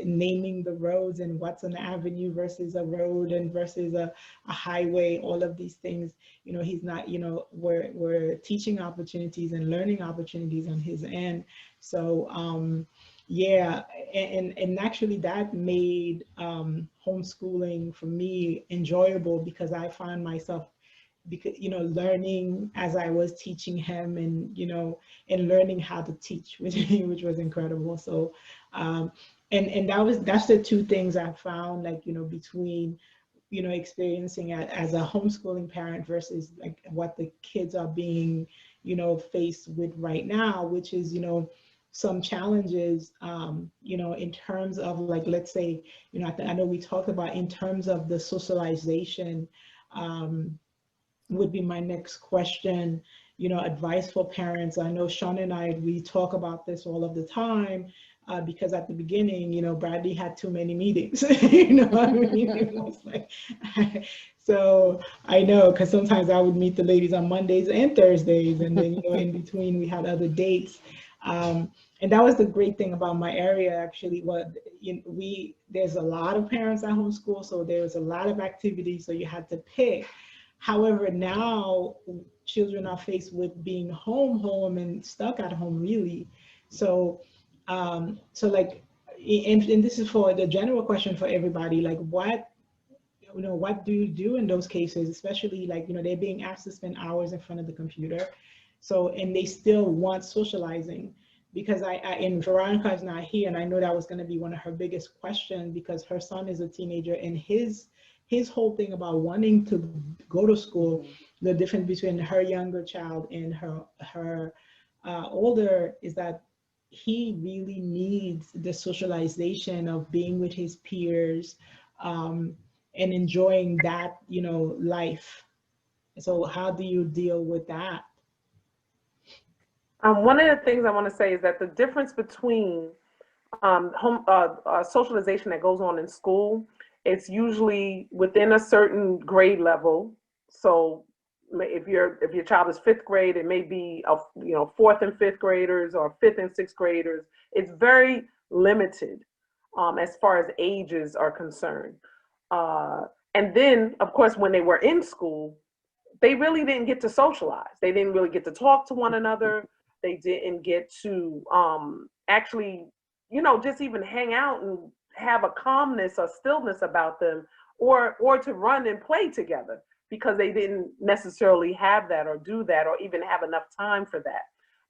Speaker 1: naming the roads and what's an avenue versus a road and versus a highway, all of these things, he's not, we're teaching opportunities and learning opportunities on his end. So yeah, and actually that made homeschooling for me enjoyable, because I found myself learning as I was teaching him, and and learning how to teach, which was incredible. So and that's the two things I found, like, between experiencing it as a homeschooling parent versus, like, what the kids are being faced with right now, which is some challenges in terms of, like, let's say, I know we talked about in terms of the socialization. Would be my next question, advice for parents. I know Sean and we talk about this all of the time, because at the beginning, Bradley had too many meetings, I mean, it was like, so I know, because sometimes I would meet the ladies on Mondays and Thursdays, and then, in between we had other dates. And that was the great thing about my area, actually. There's a lot of parents at homeschool, so there was a lot of activities, so you had to pick. However, now children are faced with being home and stuck at home, really. So, like, and this is for the general question for everybody, like, what do you do in those cases, especially, like, they're being asked to spend hours in front of the computer. So, and they still want socializing, because and Veronica is not here, and I know that was going to be one of her biggest questions, because her son is a teenager, and his whole thing about wanting to go to school, the difference between her younger child and her older, is that he really needs the socialization of being with his peers, and enjoying that, life. So how do you deal with that?
Speaker 3: One of the things I want to say is that the difference between socialization that goes on in school, it's usually within a certain grade level. So if your child is fifth grade, it may be fourth and fifth graders, or fifth and sixth graders. It's very limited as far as ages are concerned. And then, of course, when they were in school, they really didn't get to socialize. They didn't really get to talk to one another. They didn't get to actually, just even hang out and have a calmness or stillness about them, or to run and play together, because they didn't necessarily have that, or do that, or even have enough time for that.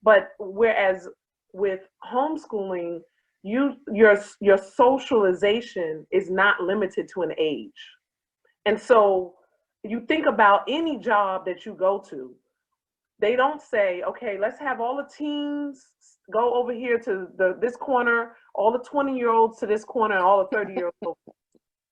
Speaker 3: But whereas with homeschooling, your socialization is not limited to an age. And so you think about any job that you go to, they don't say, okay, let's have all the teens go over here to this corner, all the 20-year-olds to this corner, and all the 30-year-olds.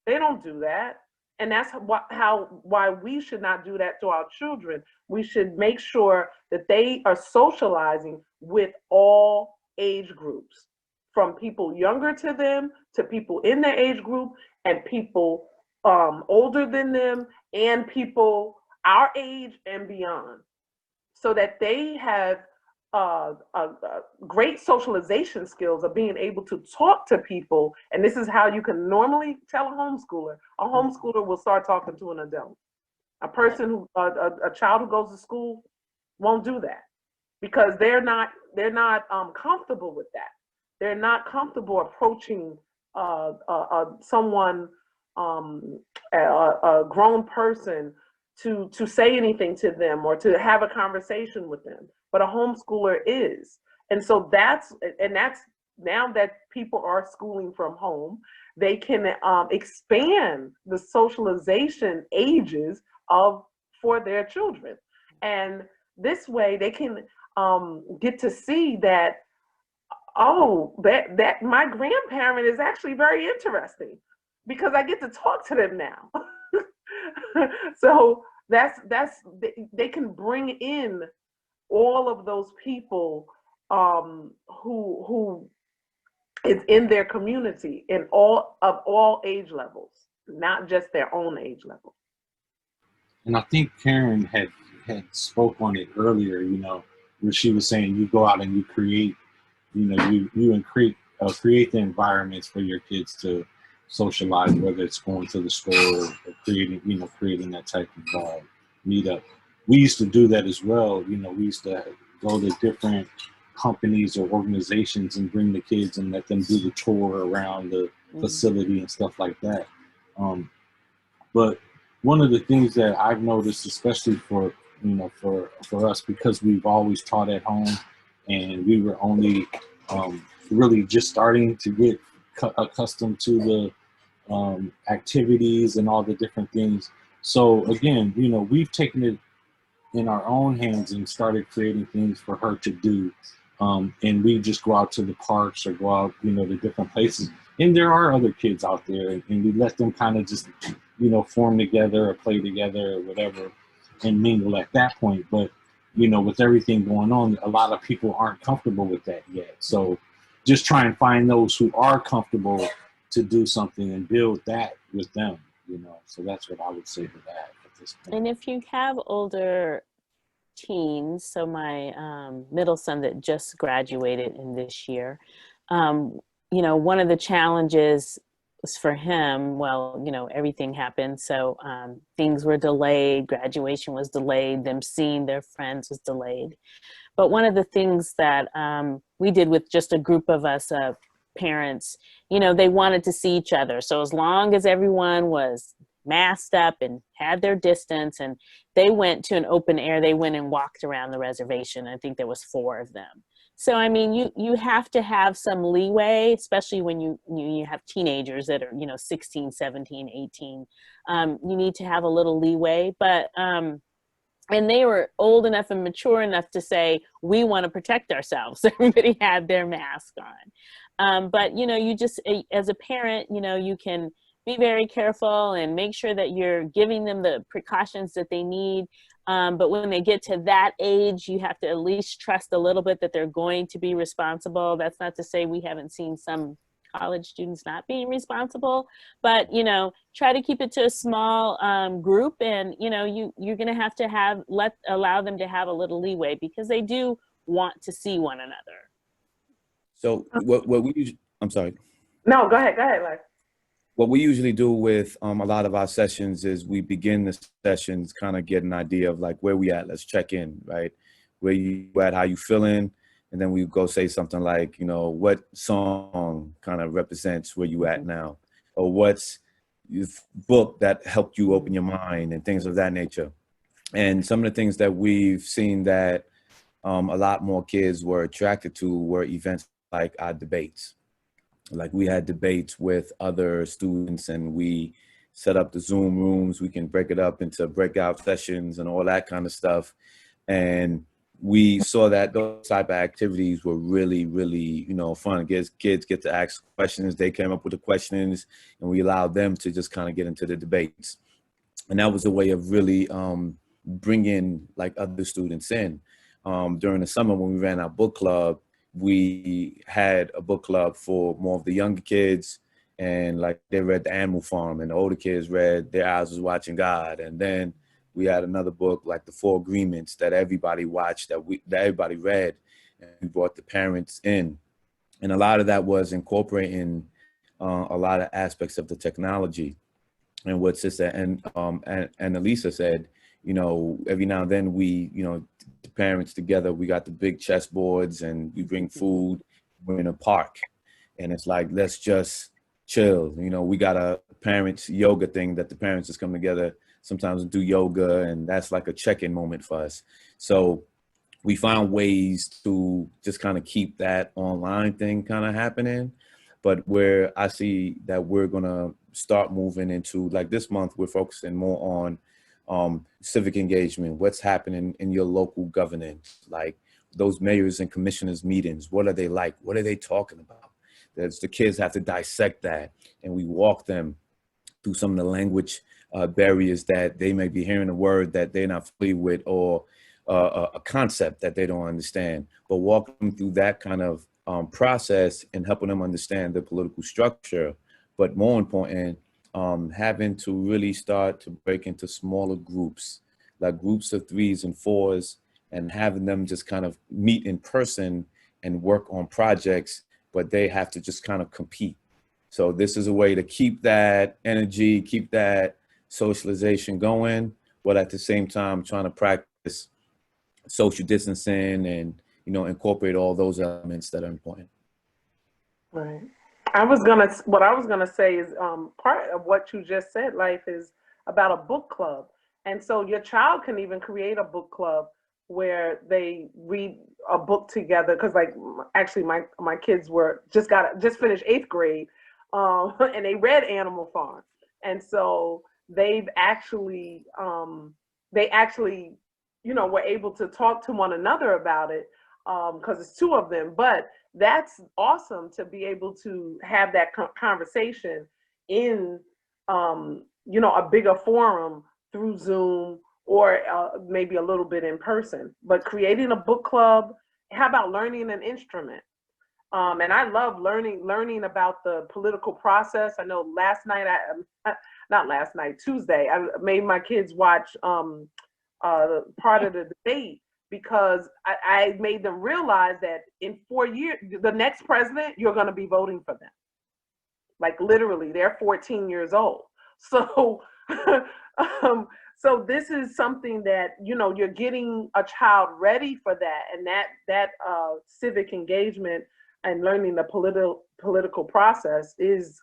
Speaker 3: They don't do that. And that's why we should not do that to our children. We should make sure that they are socializing with all age groups, from people younger to them, to people in their age group, and people older than them, and people our age and beyond, so that they have great socialization skills of being able to talk to people. And this is how you can normally tell a homeschooler. A homeschooler will start talking to an adult. A person who, a child who goes to school won't do that, because they're not comfortable with that. They're not comfortable approaching someone, a grown person, to say anything to them or to have a conversation with them. But a homeschooler is. And so that's now that people are schooling from home, they can expand the socialization ages for their children. And this way they can get to see that, oh, that my grandparent is actually very interesting because I get to talk to them now. So they can bring in all of those people who is in their community in all age levels, not just their own age level.
Speaker 2: And I think Karen had spoke on it earlier, where she was saying you go out and you create, you create the environments for your kids to socialize, whether it's going to the store or creating that type of meetup. We used to do that as well. We used to go to different companies or organizations and bring the kids and let them do the tour around the facility and stuff like that. But one of the things that I've noticed, especially for us, because we've always taught at home and we were only really just starting to get accustomed to the activities and all the different things. So again, we've taken it in our own hands and started creating things for her to do. And we just go out to the parks or go out, to different places. And there are other kids out there, and we let them kind of just, form together or play together or whatever and mingle at that point. But, with everything going on, a lot of people aren't comfortable with that yet. So just try and find those who are comfortable to do something and build that with them, So that's what I would say to that at this point.
Speaker 4: And if you have older teens, so my middle son that just graduated in this year, one of the challenges was for him, everything happened. So things were delayed, graduation was delayed, them seeing their friends was delayed. But one of the things that we did with just a group of us parents, they wanted to see each other. So as long as everyone was masked up and had their distance, and they went to an open air, they went and walked around the reservation. I think there was 4 of them. So, I mean, you have to have some leeway, especially when you have teenagers that are, 16, 17, 18. You need to have a little leeway, but, and they were old enough and mature enough to say, we want to protect ourselves. Everybody had their mask on. But, you just, as a parent, you can be very careful and make sure that you're giving them the precautions that they need. But when they get to that age, you have to at least trust a little bit that they're going to be responsible. That's not to say we haven't seen some college students not being responsible, but, try to keep it to a small group, and, you're going to have to allow them to have a little leeway because they do want to see one another.
Speaker 5: So I'm sorry.
Speaker 3: No, go ahead, Leif.
Speaker 5: What we usually do with a lot of our sessions is we begin the sessions kind of get an idea of like where we at. Let's check in, right? Where you at, how you feeling? And then we go say something like, what song kind of represents where you at now? Or what's your book that helped you open your mind and things of that nature. And some of the things that we've seen that a lot more kids were attracted to were events like our debates. Like we had debates with other students and we set up the Zoom rooms. We can break it up into breakout sessions and all that kind of stuff. And we saw that those type of activities were really, really, fun. Kids get to ask questions. They came up with the questions and we allowed them to just kind of get into the debates. And that was a way of really bringing like other students in. During the summer when we ran our book club, we had a book club for more of the younger kids, and like they read The Animal Farm, and the older kids read Their Eyes Was Watching God. And then we had another book like The 4 Agreements that everybody watched, that everybody read, and we brought the parents in. And a lot of that was incorporating a lot of aspects of the technology. And what Sister and Annélisa said, every now and then we, the parents together, we got the big chessboards and we bring food. We're in a park and it's like, let's just chill. We got a parents yoga thing that the parents just come together sometimes and do yoga, and that's like a check-in moment for us. So we found ways to just kind of keep that online thing kind of happening. But where I see that we're gonna start moving into, like this month, we're focusing more on civic engagement, what's happening in your local governance, like those mayors and commissioners meetings, what are they like? What are they talking about? The kids have to dissect that, and we walk them through some of the language barriers that they may be hearing a word that they're not familiar with, or a concept that they don't understand, but walk them through that kind of process and helping them understand the political structure. But more important, having to really start to break into smaller groups, like groups of 3s and 4s, and having them just kind of meet in person and work on projects, but they have to just kind of compete. So this is a way to keep that energy, keep that socialization going, but at the same time trying to practice social distancing and, you know, incorporate all those elements that are important.
Speaker 3: Right. What I was gonna say is part of what you just said, Life, is about a book club. And so your child can even create a book club where they read a book together. Because like actually my kids were just finished 8th grade, and they read Animal Farm. And so they actually you know, were able to talk to one another about it, because it's 2 of them. But that's awesome to be able to have that conversation in, you know, a bigger forum through Zoom, or maybe a little bit in person. But creating a book club, how about learning an instrument? And I love learning about the political process. I know Tuesday, I made my kids watch part of the debate, because I made them realize that in 4 years, the next president, you're going to be voting for them. Like literally, they're 14 years old. So, so this is something that, you know, you're getting a child ready for that, and that civic engagement and learning the political process is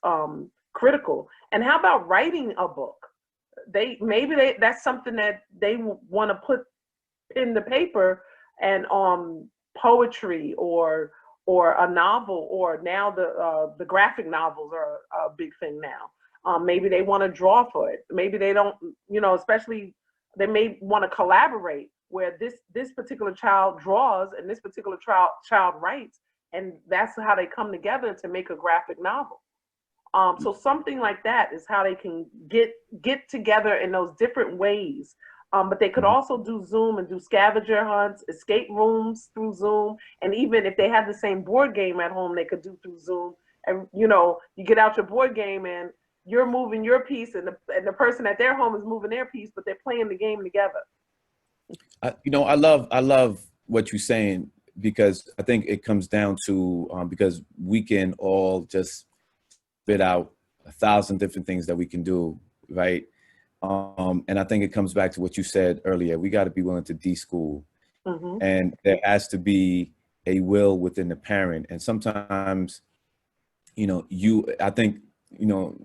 Speaker 3: critical. And how about writing a book? That's something that they want to put pen to paper, and poetry or a novel, or now the graphic novels are a big thing now. Maybe they want to draw for it. Maybe they don't, you know, especially they may want to collaborate, where this particular child draws and this particular child writes, and that's how they come together to make a graphic novel. So something like that is how they can get together in those different ways. But they could also do Zoom and do scavenger hunts, escape rooms through Zoom. And even if they have the same board game at home, they could do through Zoom. And, you know, you get out your board game and you're moving your piece, and the person at their home is moving their piece, but they're playing the game together.
Speaker 5: You know, I love what you're saying, because I think it comes down to, because we can all just spit out 1,000 different things that we can do, right? And I think it comes back to what you said earlier. We got to be willing to deschool. Mm-hmm. And there has to be a will within the parent. And sometimes, you know, I think, you know,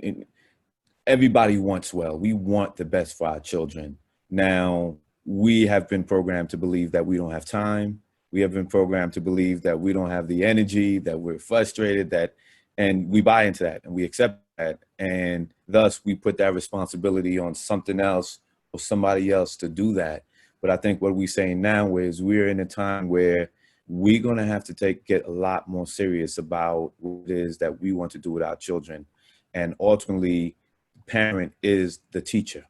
Speaker 5: everybody wants well. We want the best for our children. Now, we have been programmed to believe that we don't have time. We have been programmed to believe that we don't have the energy, that we're frustrated, and we buy into that and we accept that. And thus we put that responsibility on something else or somebody else to do that. But I think what we're saying now is we're in a time where we're going to have to get a lot more serious about what it is that we want to do with our children. And ultimately, the parent is the teacher,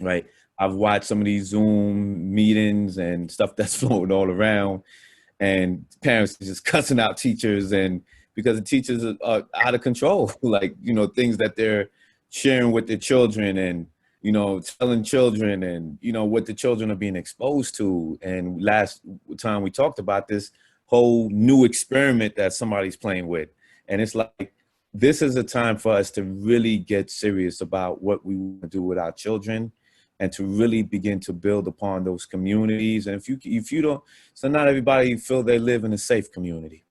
Speaker 5: right? I've watched some of these Zoom meetings and stuff that's floating all around, and parents are just cussing out teachers, and because the teachers are out of control, like, you know, things that they're sharing with their children, and, you know, telling children, and, you know, what the children are being exposed to. And last time we talked about this whole new experiment that somebody's playing with. And it's like, this is a time for us to really get serious about what we want to do with our children, and to really begin to build upon those communities. And if you don't, so not everybody feel they live in a safe community,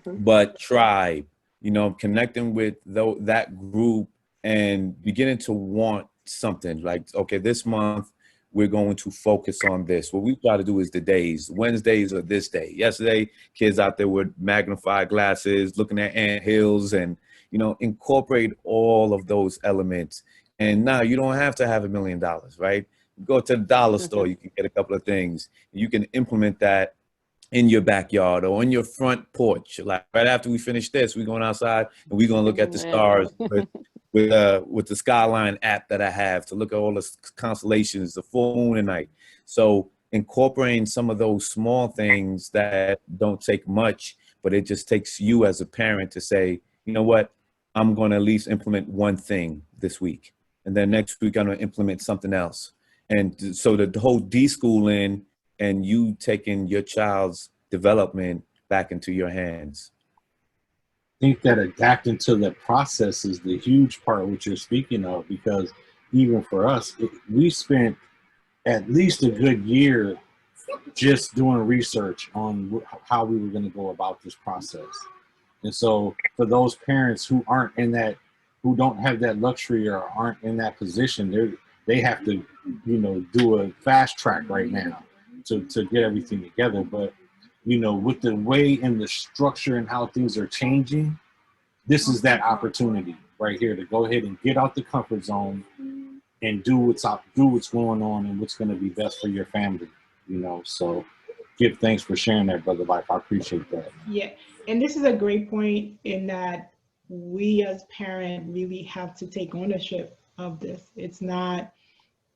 Speaker 5: but tribe, you know, connecting with that group and beginning to want something like, okay, this month we're going to focus on this. What we try to do is the days. Wednesdays are this day. Yesterday, kids out there with magnified glasses, looking at anthills, and, you know, incorporate all of those elements. And now you don't have to have $1 million, right? Go to the dollar store, you can get a couple of things. You can implement that in your backyard or on your front porch. Like right after we finish this, we're going outside and we're going to look at the stars with the Skyline app that I have to look at all the constellations, the full moon at night. So incorporating some of those small things that don't take much, but it just takes you as a parent to say, you know what, I'm going to at least implement one thing this week. And then next week, I'm going to implement something else. And so the whole deschooling and you taking your child's development back into your hands.
Speaker 2: I think that adapting to the process is the huge part which you're speaking of, because even for us, we spent at least a good year just doing research on how we were going to go about this process. And so for those parents who aren't in that, who don't have that luxury or aren't in that position, they have to, you know, do a fast track right now to get everything together. But, you know, with the way and the structure and how things are changing, this is that opportunity right here to go ahead and get out the comfort zone and do what's going on and what's going to be best for your family, you know. So give thanks for sharing that, Brother Life. I appreciate that.
Speaker 1: Yeah, and this is a great point in that we as parents really have to take ownership of this. It's not,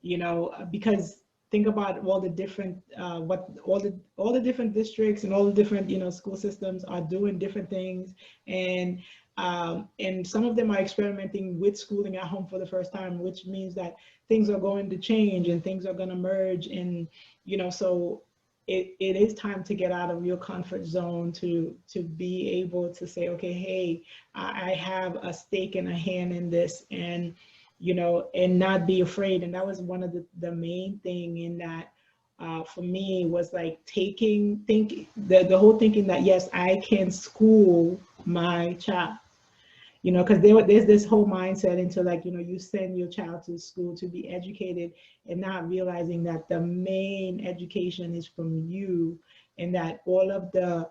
Speaker 1: you know, because think about all the different all the different districts and all the different, you know, school systems are doing different things, and some of them are experimenting with schooling at home for the first time, which means that things are going to change and things are going to merge, and, you know, so it is time to get out of your comfort zone to be able to say, okay, hey, I have a stake and a hand in this, and, you know, and not be afraid. And that was one of the main thing in that for me was like the whole thinking that, yes, I can school my child, you know, because there's this whole mindset into like, you know, you send your child to school to be educated and not realizing that the main education is from you, and that all of the,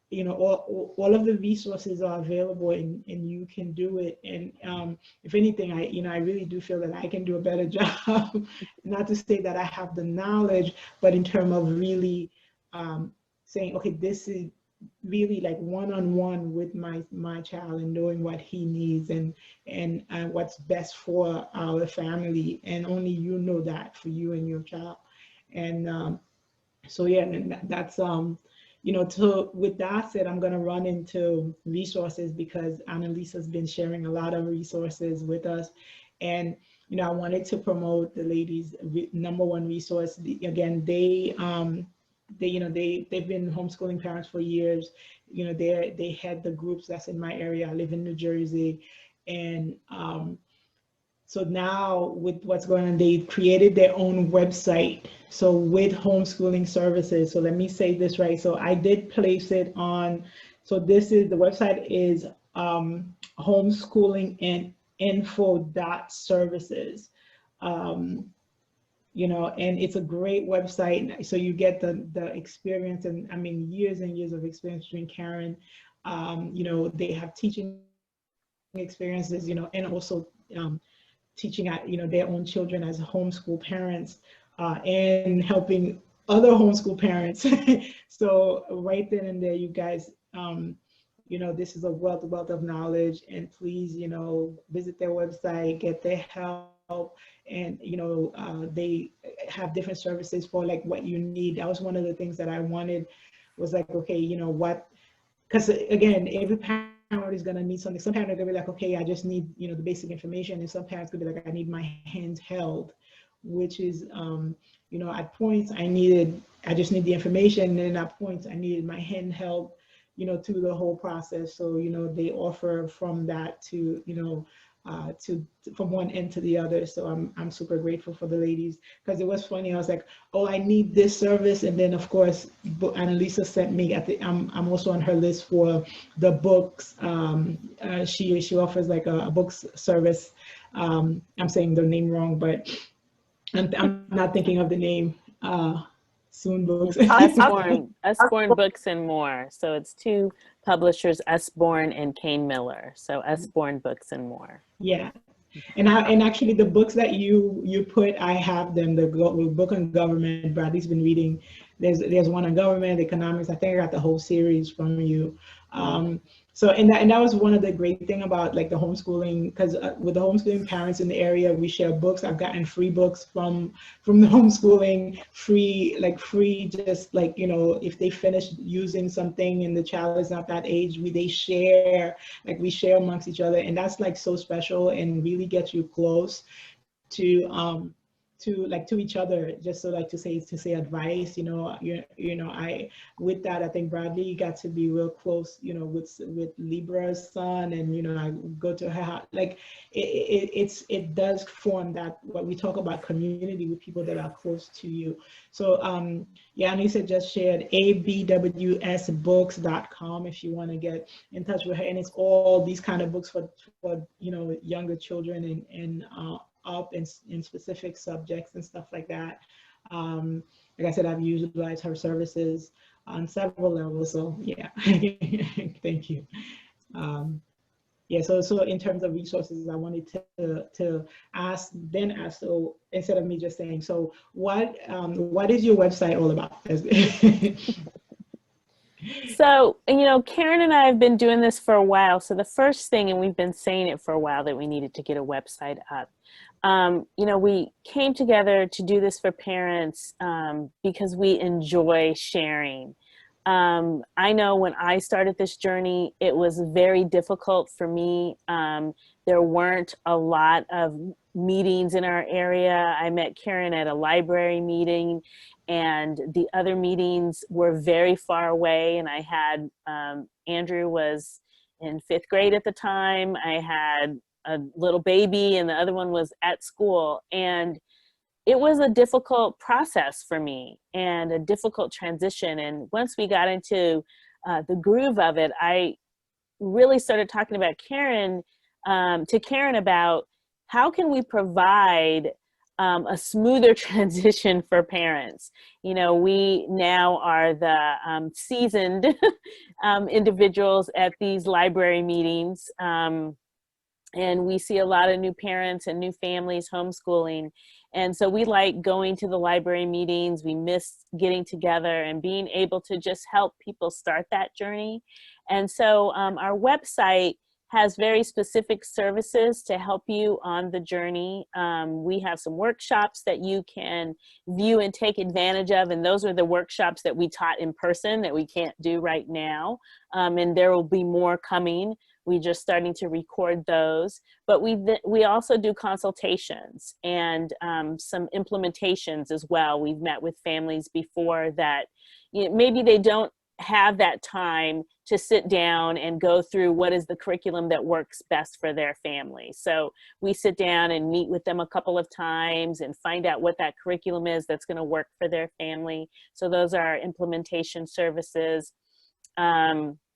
Speaker 1: you know, all of the resources are available, and you can do it. And if anything, I really do feel that I can do a better job. Not to say that I have the knowledge, but in terms of really saying, okay, this is really like one-on-one with my child and knowing what he needs and what's best for our family, and only you know that for you and your child. And so yeah, and that's you know, with that said, I'm going to run into resources because Annelisa's been sharing a lot of resources with us. And, you know, I wanted to promote the ladies' number one resource. Again, they've been homeschooling parents for years. You know, they had the groups that's in my area. I live in New Jersey. And so now with what's going on, they created their own website. So with homeschooling services, so let me say this right. So I did place it on, so the website is homeschoolinginfo.services. You know, and it's a great website. So you get the experience, and I mean, years and years of experience between Karen. You know, they have teaching experiences, you know, and also teaching, you know, their own children as homeschool parents, and helping other homeschool parents. So right then and there, you guys, you know, this is a wealth of knowledge, and please, you know, visit their website, get their help, and, you know, they have different services for like what you need. That was one of the things that I wanted, was like, okay, you know what, because again, every parent is going to need something. Some parents are going to be like, okay, I just need, you know, the basic information. And some parents could be like, I need my hands held, which is, you know, at points I just need the information. And then at points I needed my hand held, you know, through the whole process. So, you know, they offer from that to, you know, from one end to the other. So I'm super grateful for the ladies, because it was funny. I was like, oh, I need this service, and then of course Annélisa sent me I'm also on her list for the books. She offers like a books service. I'm saying the name wrong, but I'm not thinking of the name. Soon Books.
Speaker 4: Usborne Books and More. So it's two publishers, Usborne and Kane Miller. So Usborne Books and More.
Speaker 1: Yeah. And actually the books that you put, I have them. The book on government, Bradley's been reading. There's one on government, economics. I think I got the whole series from you. So and that was one of the great thing about like the homeschooling, because with the homeschooling parents in the area, we share books. I've gotten free books from the homeschooling, free just like, you know, if they finish using something and the child is not that age, we share amongst each other, and that's like so special and really gets you close to each other, just so like to say advice, I with that, I think Bradley got to be real close, with Libra's son, and I go to her house. Like it does form that, what we talk about, community with people that are close to you. So yeah, Annélisa just shared abwsbooks.com if you want to get in touch with her, and it's all these kind of books for younger children and up in specific subjects and stuff like that. Like I said, I've utilized her services on several levels. So yeah, thank you. Yeah, so in terms of resources, I wanted to ask, so instead of me just saying, so what is your website all about?
Speaker 4: So, Karen and I have been doing this for a while. So the first thing, and we've been saying it for a while, that we needed to get a website up. We came together to do this for parents because we enjoy sharing. I know when I started this journey, it was very difficult for me. There weren't a lot of meetings in our area. I met Karen at a library meeting, and the other meetings were very far away. And I had, Andrew was in 5th grade at the time. I had a little baby, and the other one was at school. And it was a difficult process for me and a difficult transition. And once we got into the groove of it, I really started talking about Karen, to Karen, about how can we provide a smoother transition for parents. We now are the seasoned individuals at these library meetings. And we see a lot of new parents and new families homeschooling. And so we like going to the library meetings. We miss getting together and being able to just help people start that journey. And so our website has very specific services to help you on the journey. We have some workshops that you can view and take advantage of. And those are the workshops that we taught in person that we can't do right now. And there will be more coming. We're just starting to record those, but we also do consultations and some implementations as well. We've met with families before that maybe they don't have that time to sit down and go through what is the curriculum that works best for their family. So we sit down and meet with them a couple of times and find out what that curriculum is that's going to work for their family. So those are our implementation services.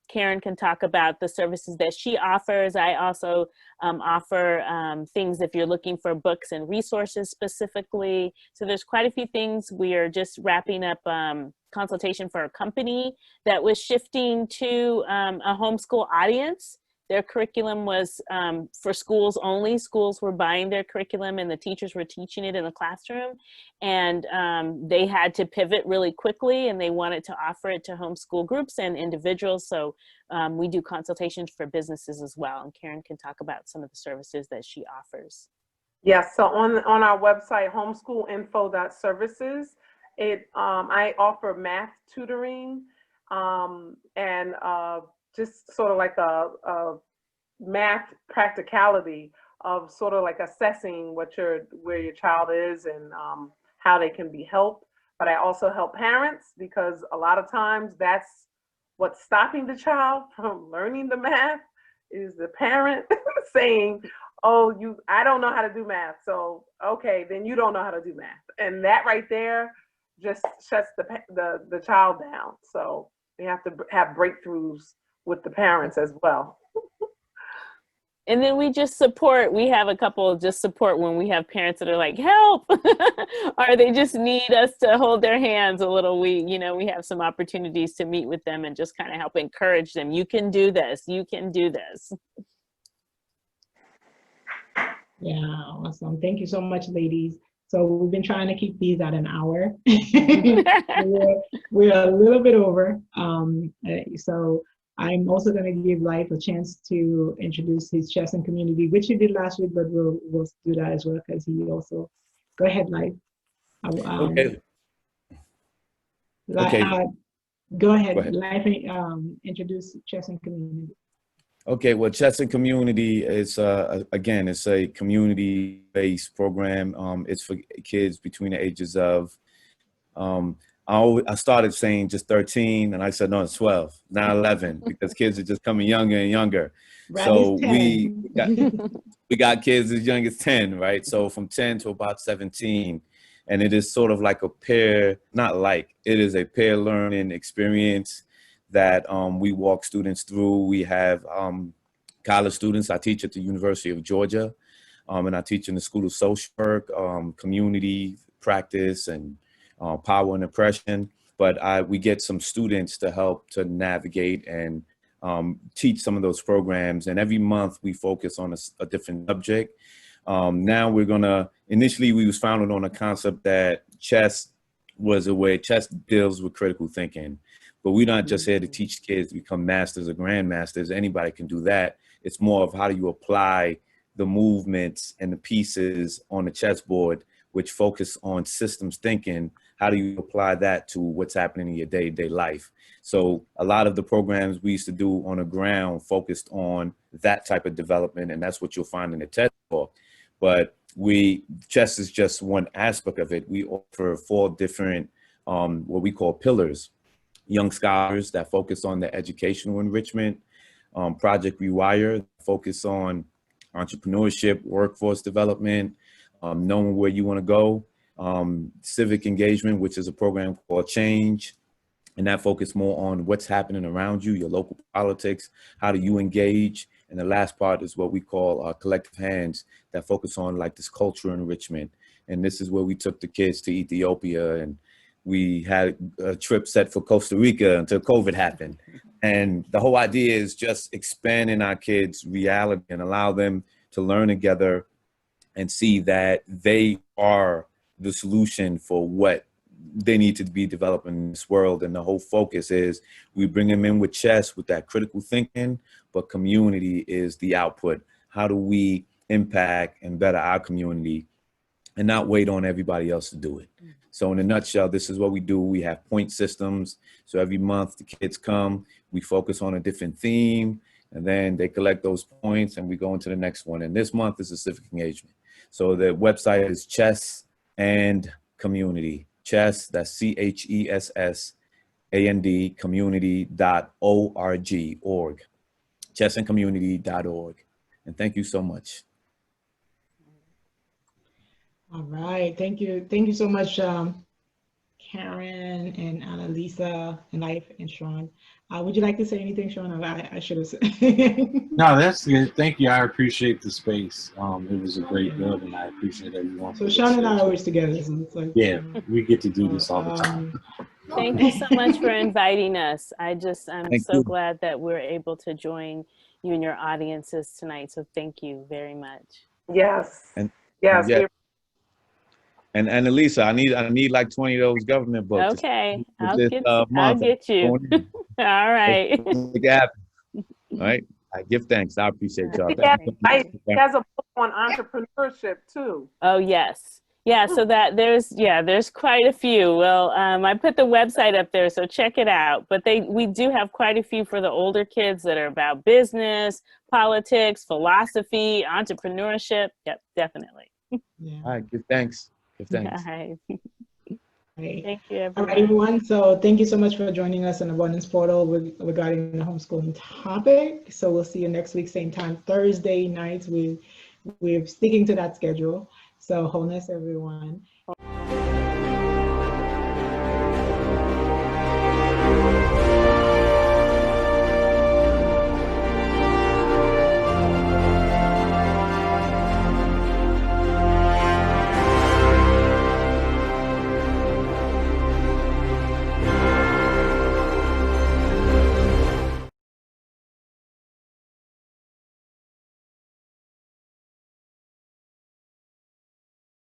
Speaker 4: Karen can talk about the services that she offers. I also offer things if you're looking for books and resources specifically. So there's quite a few things. We are just wrapping up consultation for a company that was shifting to a homeschool audience. Their curriculum was for schools only. Schools were buying their curriculum and the teachers were teaching it in the classroom. And they had to pivot really quickly, and they wanted to offer it to homeschool groups and individuals. So we do consultations for businesses as well. And Karen can talk about some of the services that she offers.
Speaker 3: Yes, so on our website, homeschoolinfo.services, I offer math tutoring and just sort of like a math practicality of sort of like assessing where your child is and how they can be helped. But I also help parents, because a lot of times that's what's stopping the child from learning the math, is the parent saying, oh, I don't know how to do math. So, okay, then you don't know how to do math. And that right there just shuts the child down. So we have to have breakthroughs with the parents as well.
Speaker 4: And then we just support. We have a couple just support when we have parents that are like, help, or they just need us to hold their hands a little. We have some opportunities to meet with them and just kind of help encourage them. You can do this. You can do this.
Speaker 1: Yeah, awesome. Thank you so much, ladies. So we've been trying to keep these at an hour. we're a little bit over. So I'm also going to give Life a chance to introduce his chess and community, which he did last week, but we'll do that as well because he also. Go ahead, Life.
Speaker 5: Okay.
Speaker 1: Go ahead.
Speaker 5: Go ahead.
Speaker 1: Life, introduce chess and community.
Speaker 5: Okay, well, Chess and Community is, again, it's a community-based program. It's for kids between the ages of, I started saying just 13, and I said, no, it's 12, now 11, because kids are just coming younger and younger. So we got kids as young as 10, right? So from 10 to about 17. And it is sort of like a peer, it is a peer learning experience that we walk students through. We have college students. I teach at the University of Georgia, and I teach in the School of Social Work, community practice, and power and oppression. But we get some students to help to navigate and teach some of those programs. And every month we focus on a different subject. Now initially we was founded on a concept that chess deals with critical thinking. But we're not just here to teach kids to become masters or grandmasters. Anybody can do that. It's more of how do you apply the movements and the pieces on the chessboard, which focus on systems thinking. How do you apply that to what's happening in your day-to-day life? So a lot of the programs we used to do on the ground focused on that type of development, and that's what you'll find in the TED Talk. But chess is just one aspect of it. We offer 4 different, what we call pillars. Young Scholars that focus on the educational enrichment, Project Rewire, focus on entrepreneurship, workforce development, knowing where you want to go, Civic Engagement, which is a program called Change, and that focus more on what's happening around you, your local politics, how do you engage, and the last part is what we call Collective Hands that focus on like this cultural enrichment, and this is where we took the kids to Ethiopia, and we had a trip set for Costa Rica until COVID happened. And the whole idea is just expanding our kids' reality and allow them to learn together and see that they are the solution for what they need to be developing in this world. And the whole focus is we bring them in with chess, with that critical thinking, but community is the output. How do we impact and better our community and not wait on everybody else to do it? So in a nutshell, this is what we do. We have point systems. So every month the kids come, we focus on a different theme, and then they collect those points and we go into the next one. And this month is a civic engagement. So the website is Chess and Community. Chess, that's CHESSAND, community.org. Chessandcommunity.org. And thank you so much.
Speaker 1: All right, thank you. Thank you so much, Karen and Annélisa and Life and Sean. Would you like to say anything, Sean? I should have said.
Speaker 2: No, that's good. Thank you. I appreciate the space. It was a great build, and I appreciate everyone.
Speaker 1: So Sean and I are always together. So it's like,
Speaker 2: yeah, we get to do this all the time.
Speaker 4: Thank you so much for inviting us. I'm so glad that we're able to join you and your audiences tonight. So thank you very much.
Speaker 3: Yes.
Speaker 5: Yes. Yeah. And Annélisa, I need like 20 of those government books.
Speaker 4: Okay, I'll get you. All right.
Speaker 5: Make it happen. All right. I give thanks. I appreciate y'all.
Speaker 3: He has a book on entrepreneurship too.
Speaker 4: Oh yes. Yeah, so that there's quite a few. Well, I put the website up there, so check it out. But we do have quite a few for the older kids that are about business, politics, philosophy, entrepreneurship. Yep, definitely.
Speaker 1: Yeah.
Speaker 5: All right, give thanks. Give thanks.
Speaker 4: All right.
Speaker 1: Right.
Speaker 4: Thank you, everyone.
Speaker 1: All right, everyone. So thank you so much for joining us on Abundance Portal regarding the homeschooling topic. So we'll see you next week, same time, Thursday nights. We're sticking to that schedule. So wholeness, everyone.